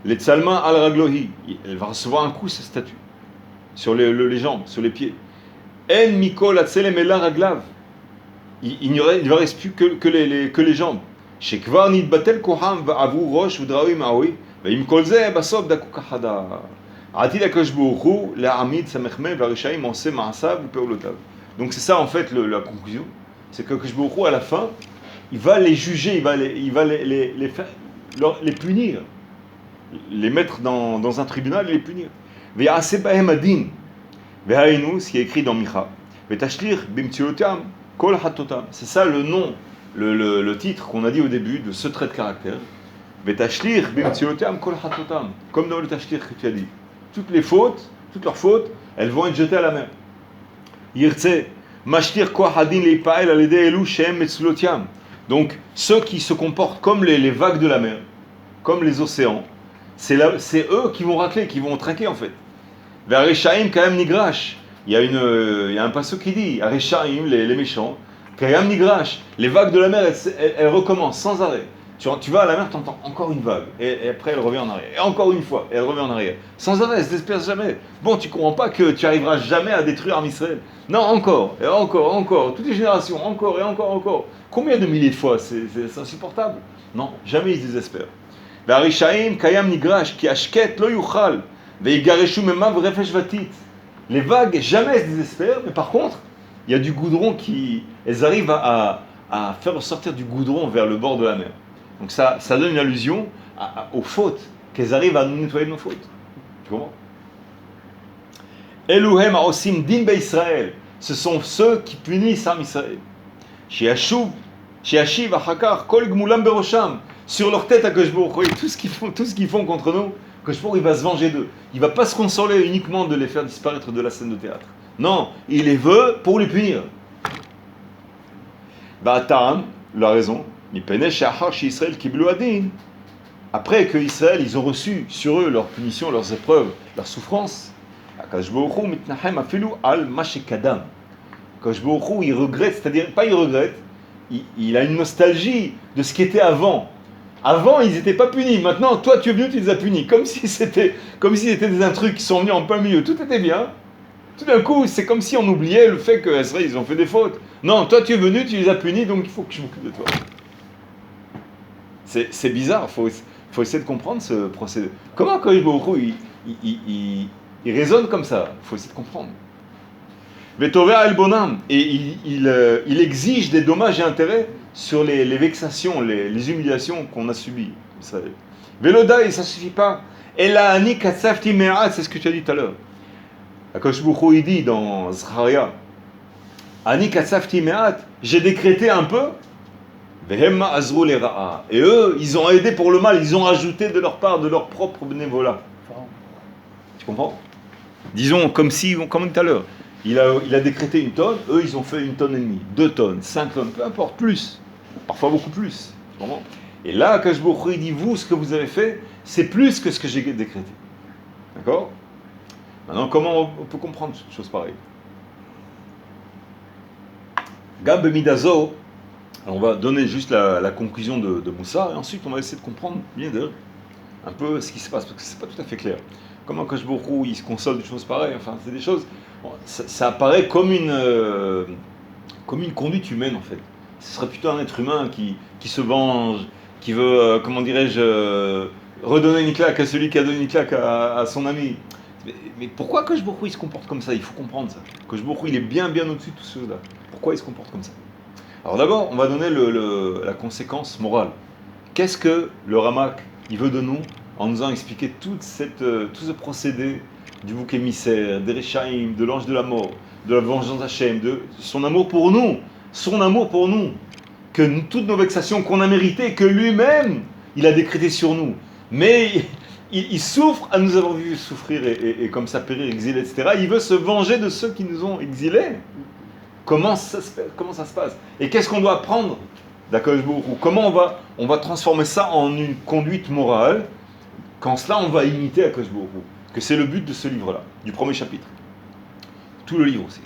Les Tsalma al Raglohi. Elle va recevoir un coup, cette statue. Sur les jambes, sur les pieds. En Mikol Atselem Ela Raglav. Il ne va rester plus que les jambes. Shekvar Nidbatel Koham Avu Rosh Udrawi Maoui. Im Kolze Basob Dakukahada. Atil Akash Bourou, la Hamid Samechme, Varishaim, Onse Maasav, Peolotav. Donc c'est ça en fait la conclusion. C'est que Akash Bourou, à la fin, il va les juger, il va les punir. Les mettre dans un tribunal et les punir. Ve'ase Bahem Adin. Ve'hainu, ce qui est écrit dans Micha. Ve'tashlir Bimtiotam, Kol Hatotam. C'est ça le nom, le titre qu'on a dit au début de ce trait de caractère. Ve'tashlir Bimtiotam, Kol Hatotam. Comme dans le Tashlir que tu as dit. Toutes leurs fautes, elles vont être jetées à la mer. Yirtse, mashtir koach hadin leipael alede elu shem metzlotiam. Donc, ceux qui se comportent comme les vagues de la mer, comme les océans, c'est eux qui vont racler, qui vont traquer en fait. Vers Reshaim kayam nigrash. Il y a un passage qui dit, Reshaim, les méchants, kayam nigrash. Les vagues de la mer, elles recommencent sans arrêt. Tu vas à la mer, tu entends encore une vague, et après elle revient en arrière, et encore une fois, et elle revient en arrière. Sans arrêt, elle ne se disperse jamais. Bon, tu ne comprends pas que tu arriveras jamais à détruire Israël. Non, encore, et encore, toutes les générations, encore et encore. Combien de milliers de fois? C'est insupportable. Non, jamais ils se désespèrent. Les vagues, jamais elles se désespèrent, mais par contre, il y a du goudron elles arrivent à faire ressortir du goudron vers le bord de la mer. Donc ça donne une allusion aux fautes, qu'elles arrivent à nous nettoyer de nos fautes. Tu comprends? Eluhem ha'osim din be'Israël. Ce sont ceux qui punissent Am Israël. She'ashiv achakar kol gmulam berosham. Sur leur tête à Akadosh Baruch Hu, tout ce qu'ils font contre nous, Akadosh Baruch Hu, il va se venger d'eux. Il ne va pas se consoler uniquement de les faire disparaître de la scène de théâtre. Non, il les veut pour les punir. Ba'atam, la raison. Après que Israël, ils ont reçu sur eux leurs punitions, leurs épreuves, leurs souffrances, Akadosh Baruch Hu mitnachem afilu al ma shekadam. Akadosh Baruch Hu, il regrette, c'est-à-dire pas il regrette, il a une nostalgie de ce qui était avant. Avant, ils n'étaient pas punis. Maintenant, toi, tu es venu, tu les as punis, comme si c'était des intrus qui sont venus en plein milieu. Tout était bien. Tout d'un coup, c'est comme si on oubliait le fait que Israël, ils ont fait des fautes. Non, toi, tu es venu, tu les as punis, donc il faut que je m'occupe de toi. C'est bizarre, il faut essayer de comprendre ce procédé. Comment Akadosh Baruch Hu, il raisonne comme ça? Il faut essayer de comprendre. Vetovea el bonam, et il exige des dommages et intérêts sur les vexations, les humiliations qu'on a subies. Veloda, et ça ne suffit pas. Ela ani katsafti me'at, c'est ce que tu as dit tout à l'heure. Akadosh Baruch Hu, il dit dans Zcharia, ani katsafti me'at, j'ai décrété un peu. Et eux, ils ont aidé pour le mal, ils ont rajouté de leur part, de leur propre bénévolat. Tu comprends? Disons, comme tout à l'heure, il a décrété 1 tonne, eux, ils ont fait 1,5 tonnes, 2 tonnes, 5 tonnes, peu importe, plus. Parfois beaucoup plus. Tu comprends? Et là, Akadosh Baruch Hu dit, vous, ce que vous avez fait, c'est plus que ce que j'ai décrété. D'accord? Maintenant, comment on peut comprendre une chose pareille? Gab Midazo. Alors on va donner juste la conclusion de Moussa, et ensuite on va essayer de comprendre bien un peu ce qui se passe, parce que c'est pas tout à fait clair. Comment Akadosh Baruch Hu, il se console de choses pareilles, enfin c'est des choses, ça apparaît comme une conduite humaine en fait. Ce serait plutôt un être humain qui se venge, qui veut, comment dirais-je, redonner une claque à celui qui a donné une claque à son ami. Mais pourquoi Akadosh Baruch Hu, il se comporte comme ça? Il faut comprendre ça. Akadosh Baruch Hu, il est bien au-dessus de tout cela. Pourquoi il se comporte comme ça? Alors d'abord, on va donner la conséquence morale. qu'est-ce que le Ramak il veut de nous en nous ayant expliqué tout ce procédé du bouc émissaire, des Rechaïm, de l'ange de la mort, de la vengeance d'Hachem, de son amour pour nous, que toutes nos vexations qu'on a méritées, que lui-même, il a décrété sur nous. Mais il souffre à nous avoir vu souffrir et comme ça périr, exilés, etc. Il veut se venger de ceux qui nous ont exilés. Comment ça se passe? Et qu'est-ce qu'on doit apprendre d'Akadosh Baruch Hu? Comment on va transformer ça en une conduite morale? Qu'en cela, on va imiter Akadosh Baruch Hu. Que c'est le but de ce livre-là, du premier chapitre. Tout le livre aussi.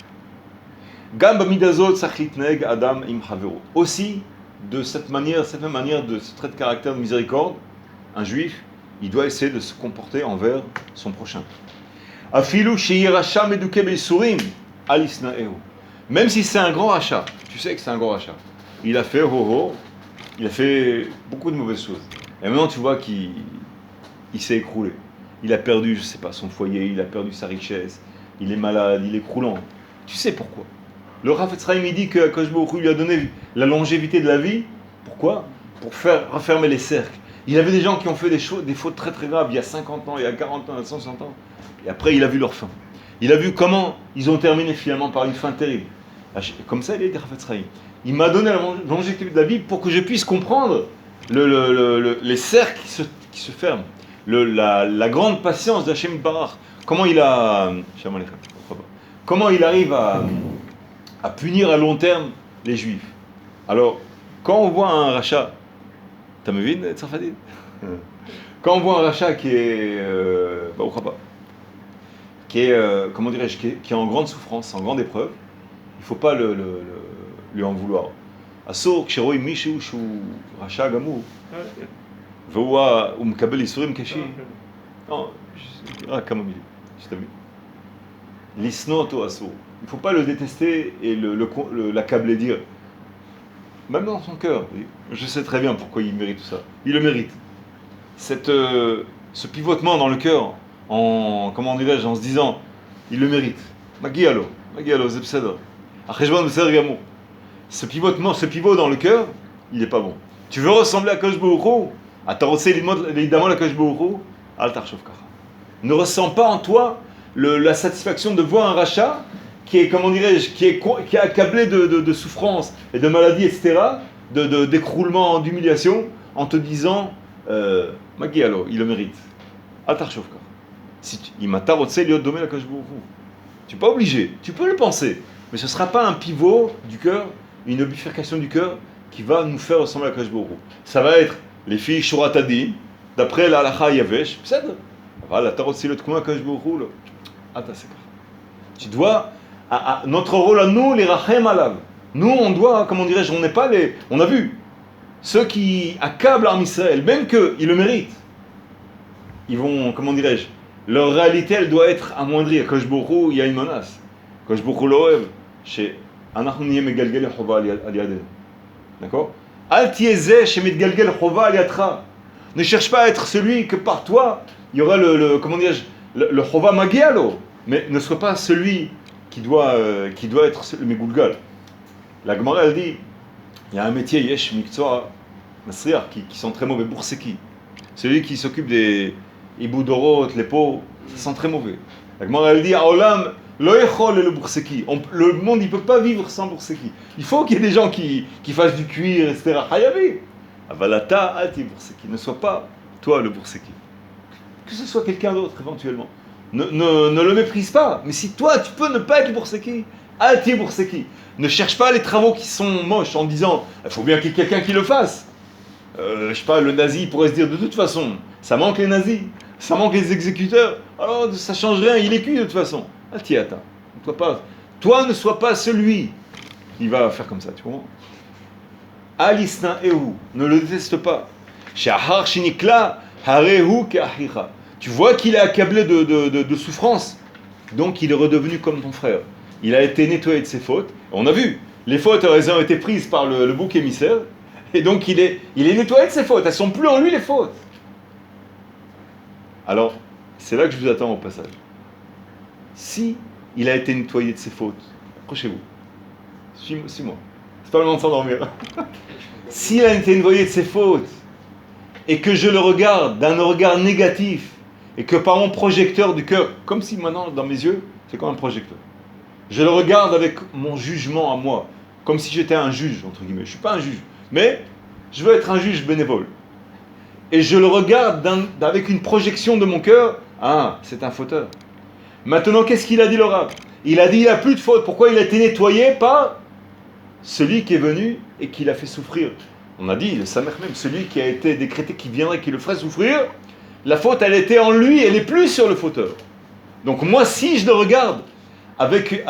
Gam b'midazot sachitneg adam im havero. Aussi, de cette même manière de ce trait de caractère de miséricorde, un juif, il doit essayer de se comporter envers son prochain. Afilu she'irasha meduke beisurim alisnaehu. Même si c'est un grand rachat, tu sais que c'est un grand rachat. Il a fait il a fait beaucoup de mauvaises choses. Et maintenant tu vois qu'il s'est écroulé. Il a perdu, je sais pas, son foyer, il a perdu sa richesse, il est malade, il est croulant. Tu sais pourquoi? Le Rav Etzraïm, il dit que Akadosh Baruch Hu lui a donné la longévité de la vie. Pourquoi? Pour faire refermer les cercles. Il avait des gens qui ont fait des fautes très très graves, il y a 50 ans, il y a 40 ans, il y a 160 ans. Et après, il a vu leur fin. Il a vu comment ils ont terminé finalement par une fin terrible. Comme ça, il a dit Rav Etzraïm. Il m'a donné la longévité de la vie pour que je puisse comprendre les cercles qui se ferment. La grande patience d'Hachem Barach. Comment il arrive à punir à long terme les Juifs. Alors, quand on voit un rachat, t'as me vu, Tsarfadid? Quand on voit un rachat qui est, qui est en grande souffrance, en grande épreuve, il ne faut pas lui en vouloir. Assour, ksheroï mishu shu rachat gamou. Voua umkabel isurim keshi. Non, comme je t'ai vu. L'isnoto assour. Il ne faut pas le détester et l'accabler, dire. Même dans son cœur, je sais très bien pourquoi il mérite tout ça. Il le mérite. Ce pivotement dans le cœur, en se disant, il le mérite. Magialo, zepseda. Acheshbon beseder gamo. Ce pivot dans le cœur, il n'est pas bon. Tu veux ressembler à Akadosh Baruch Hu? Atarotse évidemment la Akadosh Baruch Hu, al tarshov kacha. Ne ressens pas en toi la satisfaction de voir un rachat qui est, qui est accablé de souffrance et de maladie, etc., d'écroulement, d'humiliation, en te disant, Magialo, il le mérite. Al tarshov kacha. Si il m'a tarotse liot domé la Akadosh Baruch Hu. Tu n'es pas obligé, tu peux le penser, mais ce ne sera pas un pivot du cœur, une bifurcation du cœur qui va nous faire ressembler à Akadosh Baruch Hu. Ça va être les filles Shuratadi, d'après la Halacha Yavesh, voilà, Tarotsilot Kuma Akadosh Baruch Hu. Tu dois, notre rôle à nous, les Rachem Alav. Nous, on doit, on n'est pas les. On a vu, ceux qui accablent l'armée Israël, même qu'ils le méritent, ils vont, leur réalité, elle doit être amoindrie. À Akadosh Baruch Hu, il y a une menace. Akadosh Baruch Hu l'oev, chez Anachnu niyeh megalgel chova al yadenu. D'accord? Al tiezeh chez megalgel chova al yatra. Ne cherche pas à être celui que par toi, il y aura le chova magialo. Mais ne sois pas celui qui doit être le Megulgal. La Gemara, elle dit, il y a un métier, yesh miktsua masriach, qui sont très mauvais, bourseki. Celui qui s'occupe des iboudorot, les pots, ça sent très mauvais. La Gemara, elle dit, Aolam, lo yechol le bourseki. Le monde, il ne peut pas vivre sans bourseki. Il faut qu'il y ait des gens qui fassent du cuir, etc. Hayavi. Avalata, alti bourseki. Ne sois pas, toi, le bourseki. Que ce soit quelqu'un d'autre, éventuellement. Ne le méprise pas. Mais si toi, tu peux ne pas être bourseki, alti bourseki. Ne cherche pas les travaux qui sont moches en disant, il faut bien qu'il y ait quelqu'un qui le fasse. Je sais pas, le nazi pourrait se dire, de toute façon, ça manque les nazis, ça manque les exécuteurs, alors ça change rien, il est cuit de toute façon. Alti ata. Toi, ne sois pas celui qui va faire comme ça, tu comprends? Alisna ehu, ne le déteste pas. Shahar shinikla harehu ke'achicha. Tu vois qu'il est accablé de souffrance, donc il est redevenu comme ton frère. Il a été nettoyé de ses fautes. On a vu, les fautes elles ont été prises par le bouc émissaire, et donc il est nettoyé de ses fautes. Elles ne sont plus en lui les fautes. Alors, c'est là que je vous attends au passage. Si il a été nettoyé de ses fautes, approchez-vous. Suis-moi. C'est pas le moment de s'endormir. S'il a été nettoyé de ses fautes, et que je le regarde d'un regard négatif, et que par mon projecteur du cœur, comme si maintenant dans mes yeux, c'est comme un projecteur, je le regarde avec mon jugement à moi, comme si j'étais un juge, entre guillemets. Je ne suis pas un juge, mais je veux être un juge bénévole. Et je le regarde avec une projection de mon cœur. Ah, c'est un fauteur. Maintenant, qu'est-ce qu'il a dit le Rav? Il a dit il n'y a plus de faute. Pourquoi? Il a été nettoyé par celui qui est venu et qui l'a fait souffrir. On a dit, le Samer même, celui qui a été décrété qui viendrait, qui le ferait souffrir, la faute, elle était en lui, elle n'est plus sur le fauteur. Donc moi, si je le regarde avec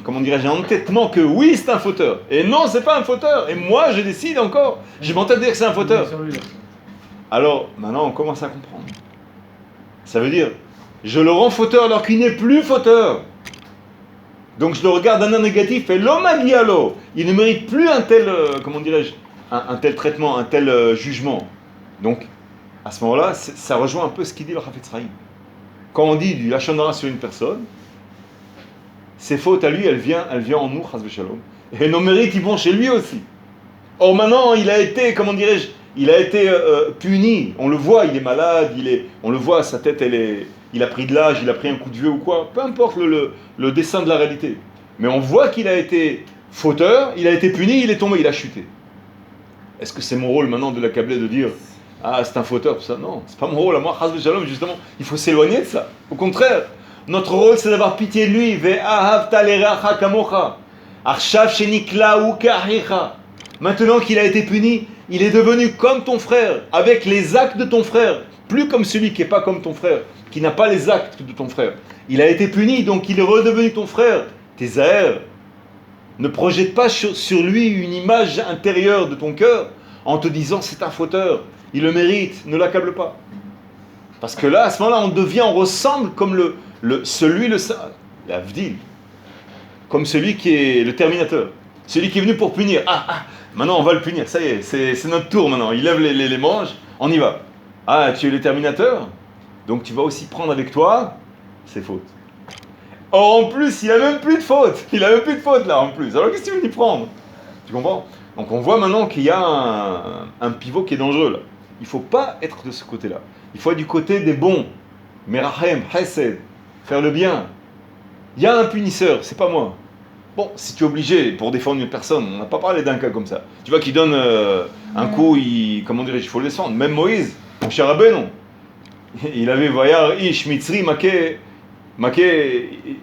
comment dirais-je, un entêtement que oui, c'est un fauteur, et non, c'est pas un fauteur, et moi, je décide encore, je m'entête de dire que c'est un fauteur. Alors, maintenant, on commence à comprendre. Ça veut dire, je le rends fauteur alors qu'il n'est plus fauteur. Donc je le regarde d'un œil négatif, et l'homme a dit alors, il ne mérite plus un tel, comment dirais-je, un tel traitement, un tel jugement. Donc, à ce moment-là, ça rejoint un peu ce qu'il dit le Chafetz Chaim. Quand on dit du Lachon Hara sur une personne, ses fautes à lui, elles viennent en nous, Chas v'Shalom. Et nos mérites, ils vont chez lui aussi. Or maintenant, il a été, comment dirais-je, il a été puni. On le voit, il est malade, on le voit, sa tête, il a pris de l'âge, il a pris un coup de vieux ou quoi. Peu importe le dessin de la réalité. Mais on voit qu'il a été fauteur, il a été puni, il est tombé, il a chuté. Est-ce que c'est mon rôle maintenant de l'accabler, de dire ah, c'est un fauteur, tout ça? Non, c'est pas mon rôle. À moi, Chas v'Shalom, justement, il faut s'éloigner de ça. Au contraire, notre rôle, c'est d'avoir pitié de lui. Ve'ahavta l'ereacha kamocha. Arshav shenikla u ka'achicha. Maintenant qu'il a été puni, il est devenu comme ton frère, avec les actes de ton frère. Plus comme celui qui n'est pas comme ton frère, qui n'a pas les actes de ton frère. Il a été puni, donc il est redevenu ton frère. Tes zahers. Ne projette pas sur lui une image intérieure de ton cœur en te disant c'est un fauteur. Il le mérite, ne l'accable pas. Parce que là, à ce moment-là, on ressemble comme l'Avdil, comme celui qui est le terminateur, celui qui est venu pour punir. Maintenant on va le punir, ça y est, c'est notre tour maintenant. Il lève les manches, on y va. Ah, tu es le terminateur, donc tu vas aussi prendre avec toi ses fautes. Or, en plus, il n'a même plus de faute. Il n'a même plus de faute là, en plus. Alors, qu'est-ce que tu veux lui prendre? Tu comprends? Donc, on voit maintenant qu'il y a un pivot qui est dangereux là. Il ne faut pas être de ce côté-là. Il faut être du côté des bons. Merahem, Hesed, faire le bien. Il y a un punisseur, c'est pas moi. Bon, si tu es obligé pour défendre une personne, on n'a pas parlé d'un cas comme ça. Tu vois qu'il donne un coup, comment dirais-je, il faut le descendre. Même Moïse, mon cher Abbé, non. Il avait voyard Ish Mitzri Maké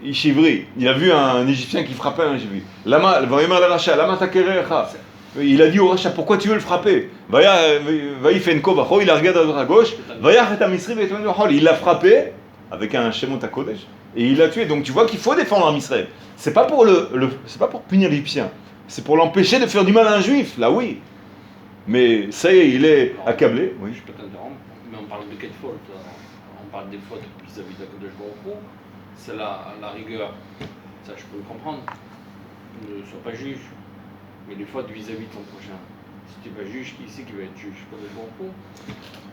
Ishivri. Il a vu un Égyptien qui frappait un Égyptien. Lama, le Racha, Lama Takerecha. Il a dit au Racha, pourquoi tu veux le frapper? Il a regardé à droite à gauche. Il l'a frappé avec un Shemot HaKodesh et il l'a tué. Donc tu vois qu'il faut défendre un Israël. C'est pas pour c'est pas pour punir l'Égyptien. C'est pour l'empêcher de faire du mal à un Juif. Là oui. Mais ça y est, il est accablé. Oui. Je peux t'interrompre, mais on parle de quelle faute? On parle des fautes vis-à-vis de Baruch. C'est la rigueur. Ça, je peux le comprendre. Ne sois pas juge. Mais les fautes vis-à-vis de ton prochain. Si tu vas juge, qui c'est qui va être juge? Pas de Baruch.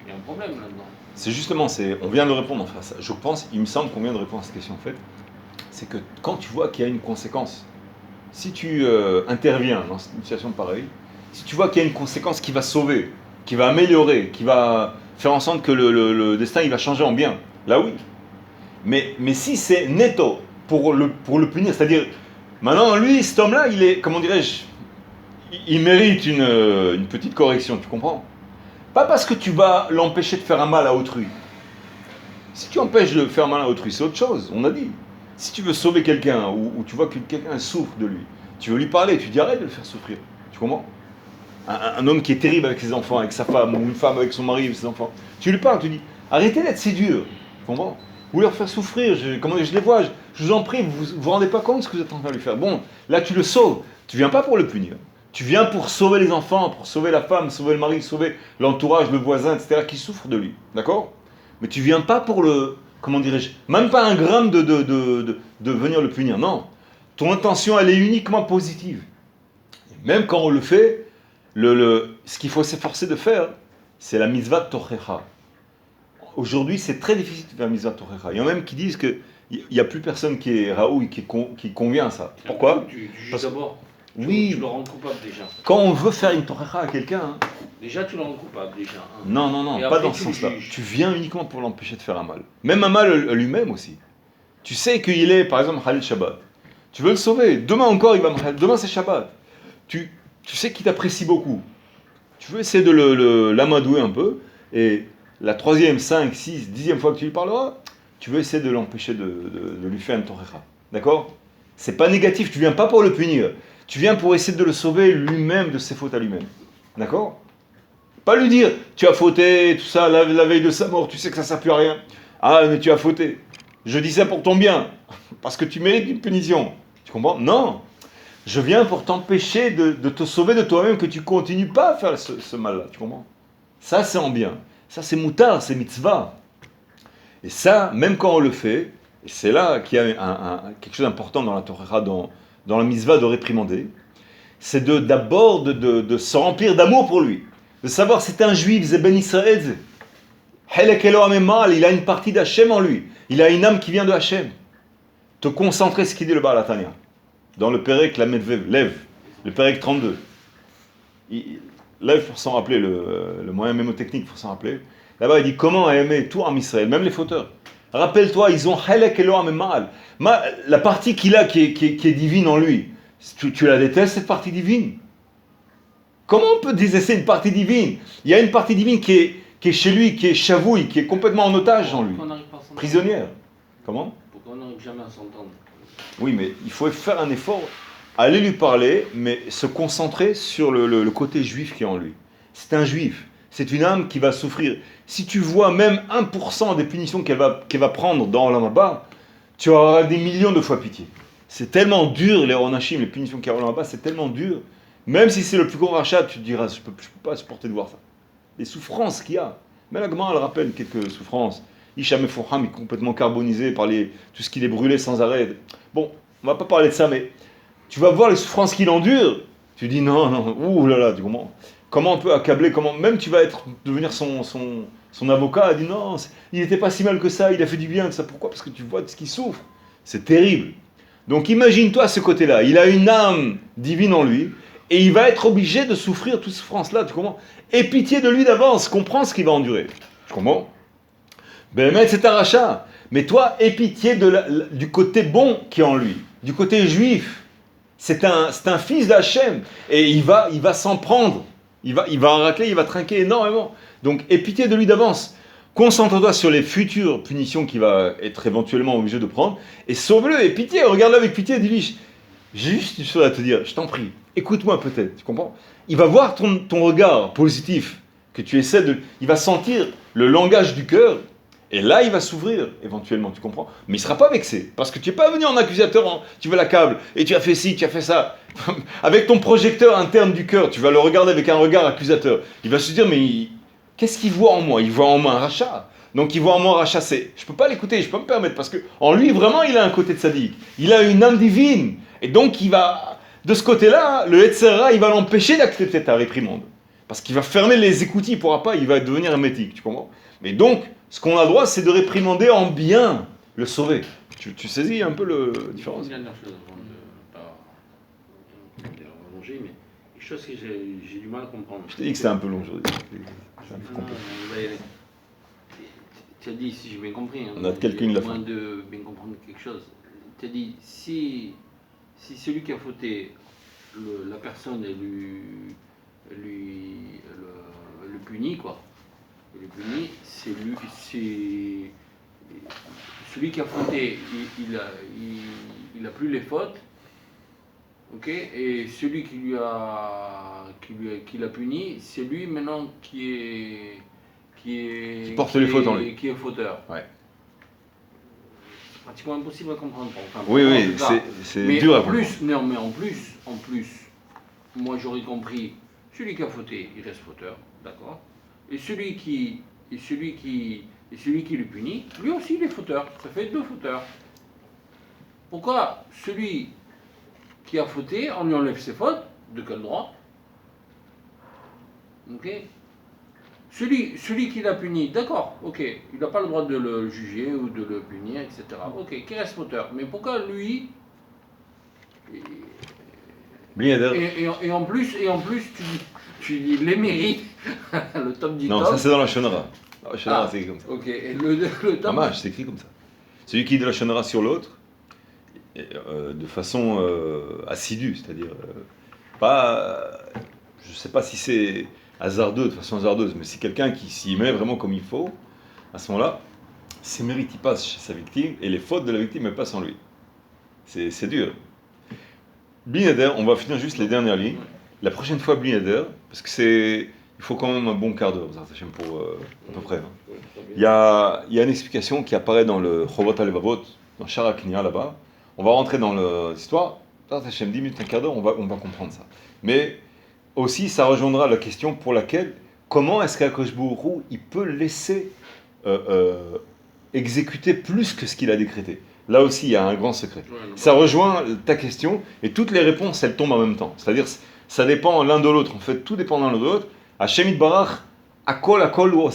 Il y a un problème là-dedans. C'est justement, on vient de répondre en face. Je pense, il me semble qu'on vient de répondre à cette question en fait. C'est que quand tu vois qu'il y a une conséquence, si tu interviens dans une situation pareille, si tu vois qu'il y a une conséquence qui va sauver, qui va améliorer, qui va faire en sorte que le destin il va changer en bien, là oui. Mais si c'est netto pour le punir, c'est-à-dire, maintenant lui, cet homme-là, il est, comment dirais-je, il mérite une petite correction, tu comprends? Pas parce que tu vas l'empêcher de faire un mal à autrui. Si tu empêches de faire mal à autrui, c'est autre chose, on a dit. Si tu veux sauver quelqu'un, ou tu vois que quelqu'un souffre de lui, tu veux lui parler, tu dis arrête de le faire souffrir. Tu comprends? Un homme qui est terrible avec ses enfants, avec sa femme, ou une femme avec son mari, avec ses enfants, tu lui parles, tu dis arrêtez d'être si dur. Tu comprends? Vous leur faire souffrir, je les vois, je vous en prie, vous vous rendez pas compte de ce que vous êtes en train de lui faire. Bon, là tu le sauves, tu viens pas pour le punir. Tu viens pour sauver les enfants, pour sauver la femme, sauver le mari, sauver l'entourage, le voisin, etc., qui souffre de lui. D'accord? Mais tu viens pas pour comment dirais-je, même pas un gramme de venir le punir. Non. Ton intention, elle est uniquement positive. Et même quand on le fait, ce qu'il faut s'efforcer de faire, c'est la mitzvah tochecha. Aujourd'hui, c'est très difficile de faire la mitzvah tochecha. Il y en a même qui disent qu'il n'y a plus personne qui est raoui, qui convient à ça. Pourquoi? Tu juges d'abord. Oui. Tu le rends coupable déjà. Quand on veut faire une torecha à quelqu'un... Hein, déjà, tu le rends coupable déjà. Hein. Non, pas dans ce sens-là. Tu viens uniquement pour l'empêcher de faire un mal. Même un mal lui-même aussi. Tu sais qu'il est, par exemple, Halil Shabbat. Tu veux le sauver. Demain encore, demain c'est Shabbat. Tu sais qu'il t'apprécie beaucoup. Tu veux essayer de l'amadouer un peu. Et la 3e, 5, 6, 10e fois que tu lui parleras, tu veux essayer de l'empêcher de lui faire une torecha. D'accord ? C'est pas négatif. Tu viens pas pour le punir. Tu viens pour essayer de le sauver lui-même de ses fautes à lui-même. D'accord ? Pas lui dire, tu as fauté, tout ça, la veille de sa mort, tu sais que ça ne sert plus à rien. Ah, mais tu as fauté. Je dis ça pour ton bien, parce que tu mérites une punition. Tu comprends ? Non. Je viens pour t'empêcher de te sauver de toi-même, que tu continues pas à faire ce mal-là. Tu comprends ? Ça, c'est en bien. Ça, c'est moutard, c'est mitzvah. Et ça, même quand on le fait, et c'est là qu'il y a quelque chose d'important dans la Torah, dans la mitzvah de réprimander, c'est d'abord de se remplir d'amour pour lui. De savoir c'est un juif, c'est Ben Israël. Il a une partie d'Hachem en lui. Il a une âme qui vient de Hachem. Te concentrer, ce qu'il dit le Baal HaTanya. Dans le Pérec, la Medvev, lève. Le Pérec 32. Lève pour s'en rappeler, le moyen mémotechnique pour s'en rappeler. Là-bas, il dit comment aimer tout en Israël, même les fauteurs. Rappelle-toi, ils ont la partie qu'il a qui est divine en lui. Tu la détestes, cette partie divine? Comment on peut détester une partie divine? Il y a une partie divine qui est chez lui, qui est chavouille, qui est complètement en otage en lui. Prisonnière. Comment? Pourquoi on n'arrive jamais à s'entendre? Oui, mais il faut faire un effort, aller lui parler, mais se concentrer sur le côté juif qui est en lui. C'est un juif. C'est une âme qui va souffrir. Si tu vois même 1% des punitions qu'elle va prendre dans l'Amaba, tu auras des millions de fois pitié. C'est tellement dur, les Onachim, les punitions qu'il y a dans l'Amaba, c'est tellement dur. Même si c'est le plus gros rachat, tu te diras, je peux pas supporter de voir ça. Les souffrances qu'il y a. Mais la Gemara, elle rappelle quelques souffrances. Hicham Efouham est complètement carbonisé par tout ce qu'il est brûlé sans arrêt. Bon, on va pas parler de ça, mais tu vas voir les souffrances qu'il endure. Tu dis non, ouh là là, tu comprends? Comment on peut accabler, même tu vas devenir son avocat, il dit non, il n'était pas si mal que ça, il a fait du bien de ça. Pourquoi? Parce que tu vois de ce qu'il souffre. C'est terrible. Donc imagine-toi ce côté-là. Il a une âme divine en lui, et il va être obligé de souffrir toute souffrance-là, tu comprends? Aie pitié de lui d'avance, comprends ce qu'il va endurer. Tu comprends? Ben, mais c'est un rachat. Mais toi, aie pitié du côté bon qui est en lui, du côté juif. C'est un fils d'Hachem, et il va s'en prendre. Il va en racler, il va trinquer énormément. Donc, aie pitié de lui d'avance. Concentre-toi sur les futures punitions qu'il va être éventuellement obligé de prendre, et sauve-le, aie pitié, regarde-le avec pitié, dis-lui, j'ai juste une chose à te dire, je t'en prie, écoute-moi peut-être, tu comprends? Il va voir ton regard positif, que tu essaies il va sentir le langage du cœur, et là il va s'ouvrir, éventuellement, tu comprends? Mais il ne sera pas vexé, parce que tu n'es pas venu en accusateur, tu veux l'accable, et tu as fait ci, tu as fait ça. Avec ton projecteur interne du cœur, tu vas le regarder avec un regard accusateur. Il va se dire, mais qu'est-ce qu'il voit en moi? Il voit en moi un rachat. Donc il voit en moi un rachat, je ne peux pas l'écouter, je peux pas me permettre, parce qu'en lui, vraiment, il a un côté de sadique. Il a une âme divine. Et donc de ce côté-là, le Hetzera, il va l'empêcher d'accepter ta réprimande. Parce qu'il va fermer les écoutilles, il ne pourra pas, il va devenir hermétique, tu comprends? Mais donc, ce qu'on a le droit, c'est de réprimander en bien, le sauver. Tu saisis un peu la différence? Une dernière chose avant de prolonger, mais quelque chose que j'ai du mal à comprendre. Je t'ai dit que c'était un peu long aujourd'hui. Tu as dit, si j'ai bien compris, on a quelqu'un de la fin. De bien comprendre quelque chose. Tu as dit, si celui qui a fauté, la personne le punit, quoi. Le punit, c'est celui qui a fauté, il a plus les fautes, ok, et celui qui l'a puni, c'est lui maintenant qui porte les fautes en lui, qui est fauteur. Ouais. C'est pratiquement impossible à comprendre. Enfin, oui, c'est dur à comprendre. Mais en plus, moi j'aurais compris, celui qui a fauté, il reste fauteur, d'accord. Et celui qui le punit, lui aussi il est fauteur. Ça fait 2 fauteurs. Pourquoi celui qui a fauté, on lui enlève ses fautes? De quel droit? Ok. Celui qui l'a puni, d'accord, ok, il n'a pas le droit de le juger ou de le punir, etc. Ok, qui reste fauteur. Mais pourquoi lui, Et en plus, tu dis les mérites, le top du top. Non, ça c'est dans la Shonara. La Shonara, c'est écrit comme ça. Ok, et le top. C'est écrit comme ça. Celui qui dit la Shonara sur l'autre, de façon assidue, c'est-à-dire pas. Je ne sais pas si c'est hasardeux, de façon hasardeuse, mais c'est quelqu'un qui s'y met vraiment comme il faut, à ce moment-là, ses mérites y passent chez sa victime et les fautes de la victime elles passent en lui. C'est dur. Bli Neder, on va finir juste les dernières lignes. La prochaine fois, Bli Neder, parce que il faut quand même un bon quart d'heure, pour à peu près. Hein. Il y a une explication qui apparaît dans le Chovot HaLevavot, dans Shara Knia là-bas. On va rentrer dans l'histoire. 10 minutes, un quart d'heure, on va comprendre ça. Mais aussi, ça rejoindra la question pour laquelle, comment est-ce qu'Akadosh Baruch Hu, il peut laisser exécuter plus que ce qu'il a décrété. Là aussi, il y a un grand secret. Ça rejoint ta question, et toutes les réponses, elles tombent en même temps. C'est-à-dire, ça dépend l'un de l'autre. En fait, tout dépend l'un de l'autre. Hachem Yitbarach, Akol,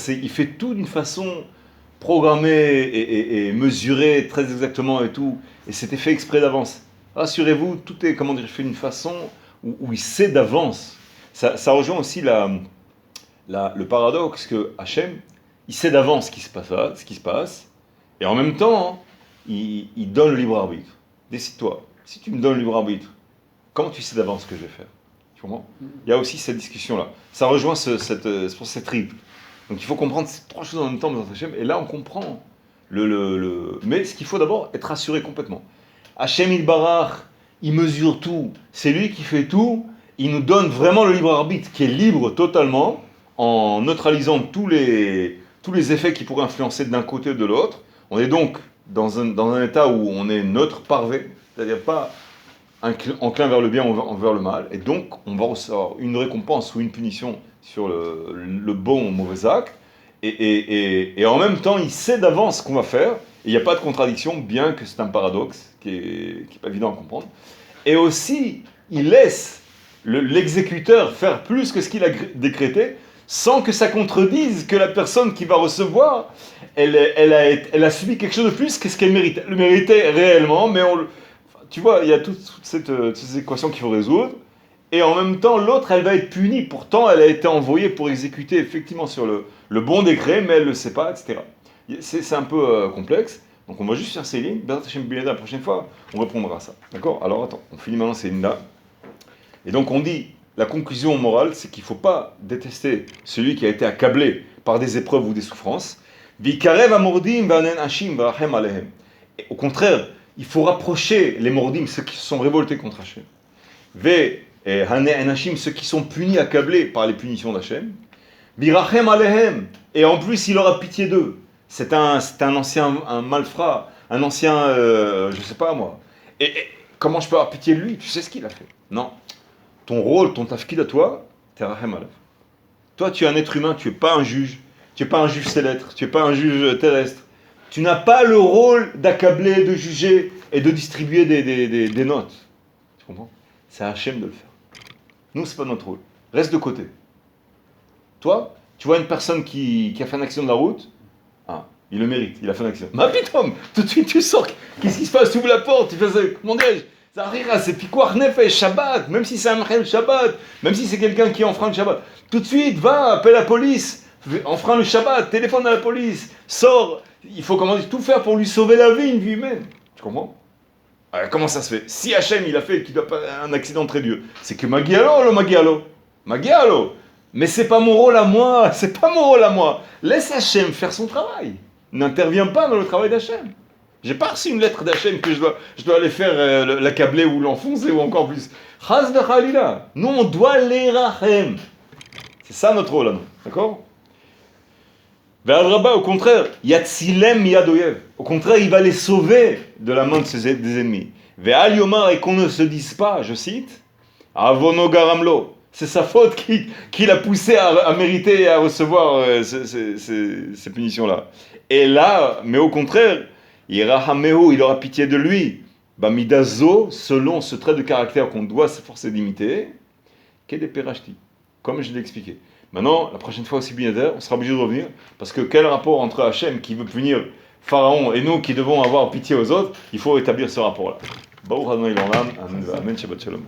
il fait tout d'une façon programmée et mesurée très exactement et tout. Et c'était fait exprès d'avance. Rassurez-vous, tout est, fait d'une façon où il sait d'avance. Ça rejoint aussi le paradoxe que Hachem, il sait d'avance ce qui se passe, et en même temps, il donne le libre arbitre. Décide-toi, si tu me donnes le libre arbitre, comment tu sais d'avance ce que je vais faire? Tu comprends? Il y a aussi cette discussion-là. Ça rejoint cette triple. Donc il faut comprendre ces trois choses en même temps dans Hachem, et là on comprend Mais ce qu'il faut d'abord, être rassuré complètement. Hachem Yitbarach, il mesure tout, c'est lui qui fait tout, il nous donne vraiment le libre arbitre, qui est libre totalement, en neutralisant tous les effets qui pourraient influencer d'un côté ou de l'autre. On est donc dans un état où on est neutre, parvé, c'est-à-dire pas enclin vers le bien ou vers le mal, et donc on va recevoir une récompense ou une punition sur le bon ou mauvais acte, et en même temps il sait d'avance ce qu'on va faire, et il n'y a pas de contradiction, bien que c'est un paradoxe qui est pas évident à comprendre, et aussi il laisse l'exécuteur faire plus que ce qu'il a décrété, sans que ça contredise que la personne qui va recevoir, elle a subi quelque chose de plus que ce qu'elle méritait. Elle le méritait réellement, mais tu vois, il y a toutes ces équations qu'il faut résoudre, et en même temps, l'autre, elle va être punie. Pourtant, elle a été envoyée pour exécuter effectivement sur le bon décret, mais elle ne le sait pas, etc. C'est un peu complexe, donc on va juste faire ces lignes. La prochaine fois, on répondra à ça. D'accord? Alors attends, on finit maintenant ces lignes-là. Et donc on dit, la conclusion morale, c'est qu'il ne faut pas détester celui qui a été accablé par des épreuves ou des souffrances. Au contraire, il faut rapprocher les mordim, ceux qui se sont révoltés contre Hachem. Ceux qui sont punis, accablés par les punitions d'Hachem. Et en plus, il aura pitié d'eux. C'est un ancien un malfrat, un ancien, je ne sais pas moi. Et comment je peux avoir pitié de lui? Tu sais ce qu'il a fait? Non. Ton rôle, ton tafkid à toi, t'es Rahem Alev. Toi, tu es un être humain, tu n'es pas un juge. Tu n'es pas un juge céleste, tu n'es pas un juge terrestre. Tu n'as pas le rôle d'accabler, de juger et de distribuer des notes. Tu comprends? C'est à Hachem de le faire. Nous, ce n'est pas notre rôle. Reste de côté. Toi, tu vois une personne qui a fait un accident de la route, il le mérite, il a fait un accident. Ma pitom, tout de suite tu sors, qu'est-ce qui se passe? Tu ouvres la porte, tu fais, comment dirais-je? C'est Pikuach Nefesh, Shabbat, même si c'est un Mechel Shabbat, même si c'est quelqu'un qui enfreint le Shabbat. Tout de suite, va, appelle la police, enfreint le Shabbat, téléphone à la police, sors. Il faut tout faire pour lui sauver la vie, une vie humaine. Tu comprends? Comment ça se fait? Si Hachem, il a fait qu'il doit pas un accident très dur, c'est que Magialo, Magialo. Mais c'est pas mon rôle à moi, Laisse Hachem faire son travail. N'interviens pas dans le travail d'Hachem. J'ai pas reçu une lettre d'Hachem que je dois aller faire l'accabler ou l'enfoncer ou encore plus. Chaz de Khalila. Nous, on doit les rachem. C'est ça notre rôle, nous. D'accord? Ve'adraba, au contraire, yatzilem yadoyev. Au contraire, il va les sauver de la main des ennemis. Ve'al yomar, et qu'on ne se dise pas, je cite, avono garamlo. C'est sa faute qui l'a poussé à mériter et à recevoir ces punitions-là. Et là, mais au contraire, il aura pitié de lui. Bamidazo, selon ce trait de caractère qu'on doit s'efforcer d'imiter, comme je l'ai expliqué. Maintenant, la prochaine fois aussi, on sera obligé de revenir, parce que quel rapport entre Hachem qui veut punir Pharaon et nous qui devons avoir pitié aux autres, il faut établir ce rapport-là. Amen, Shabbat Shalom.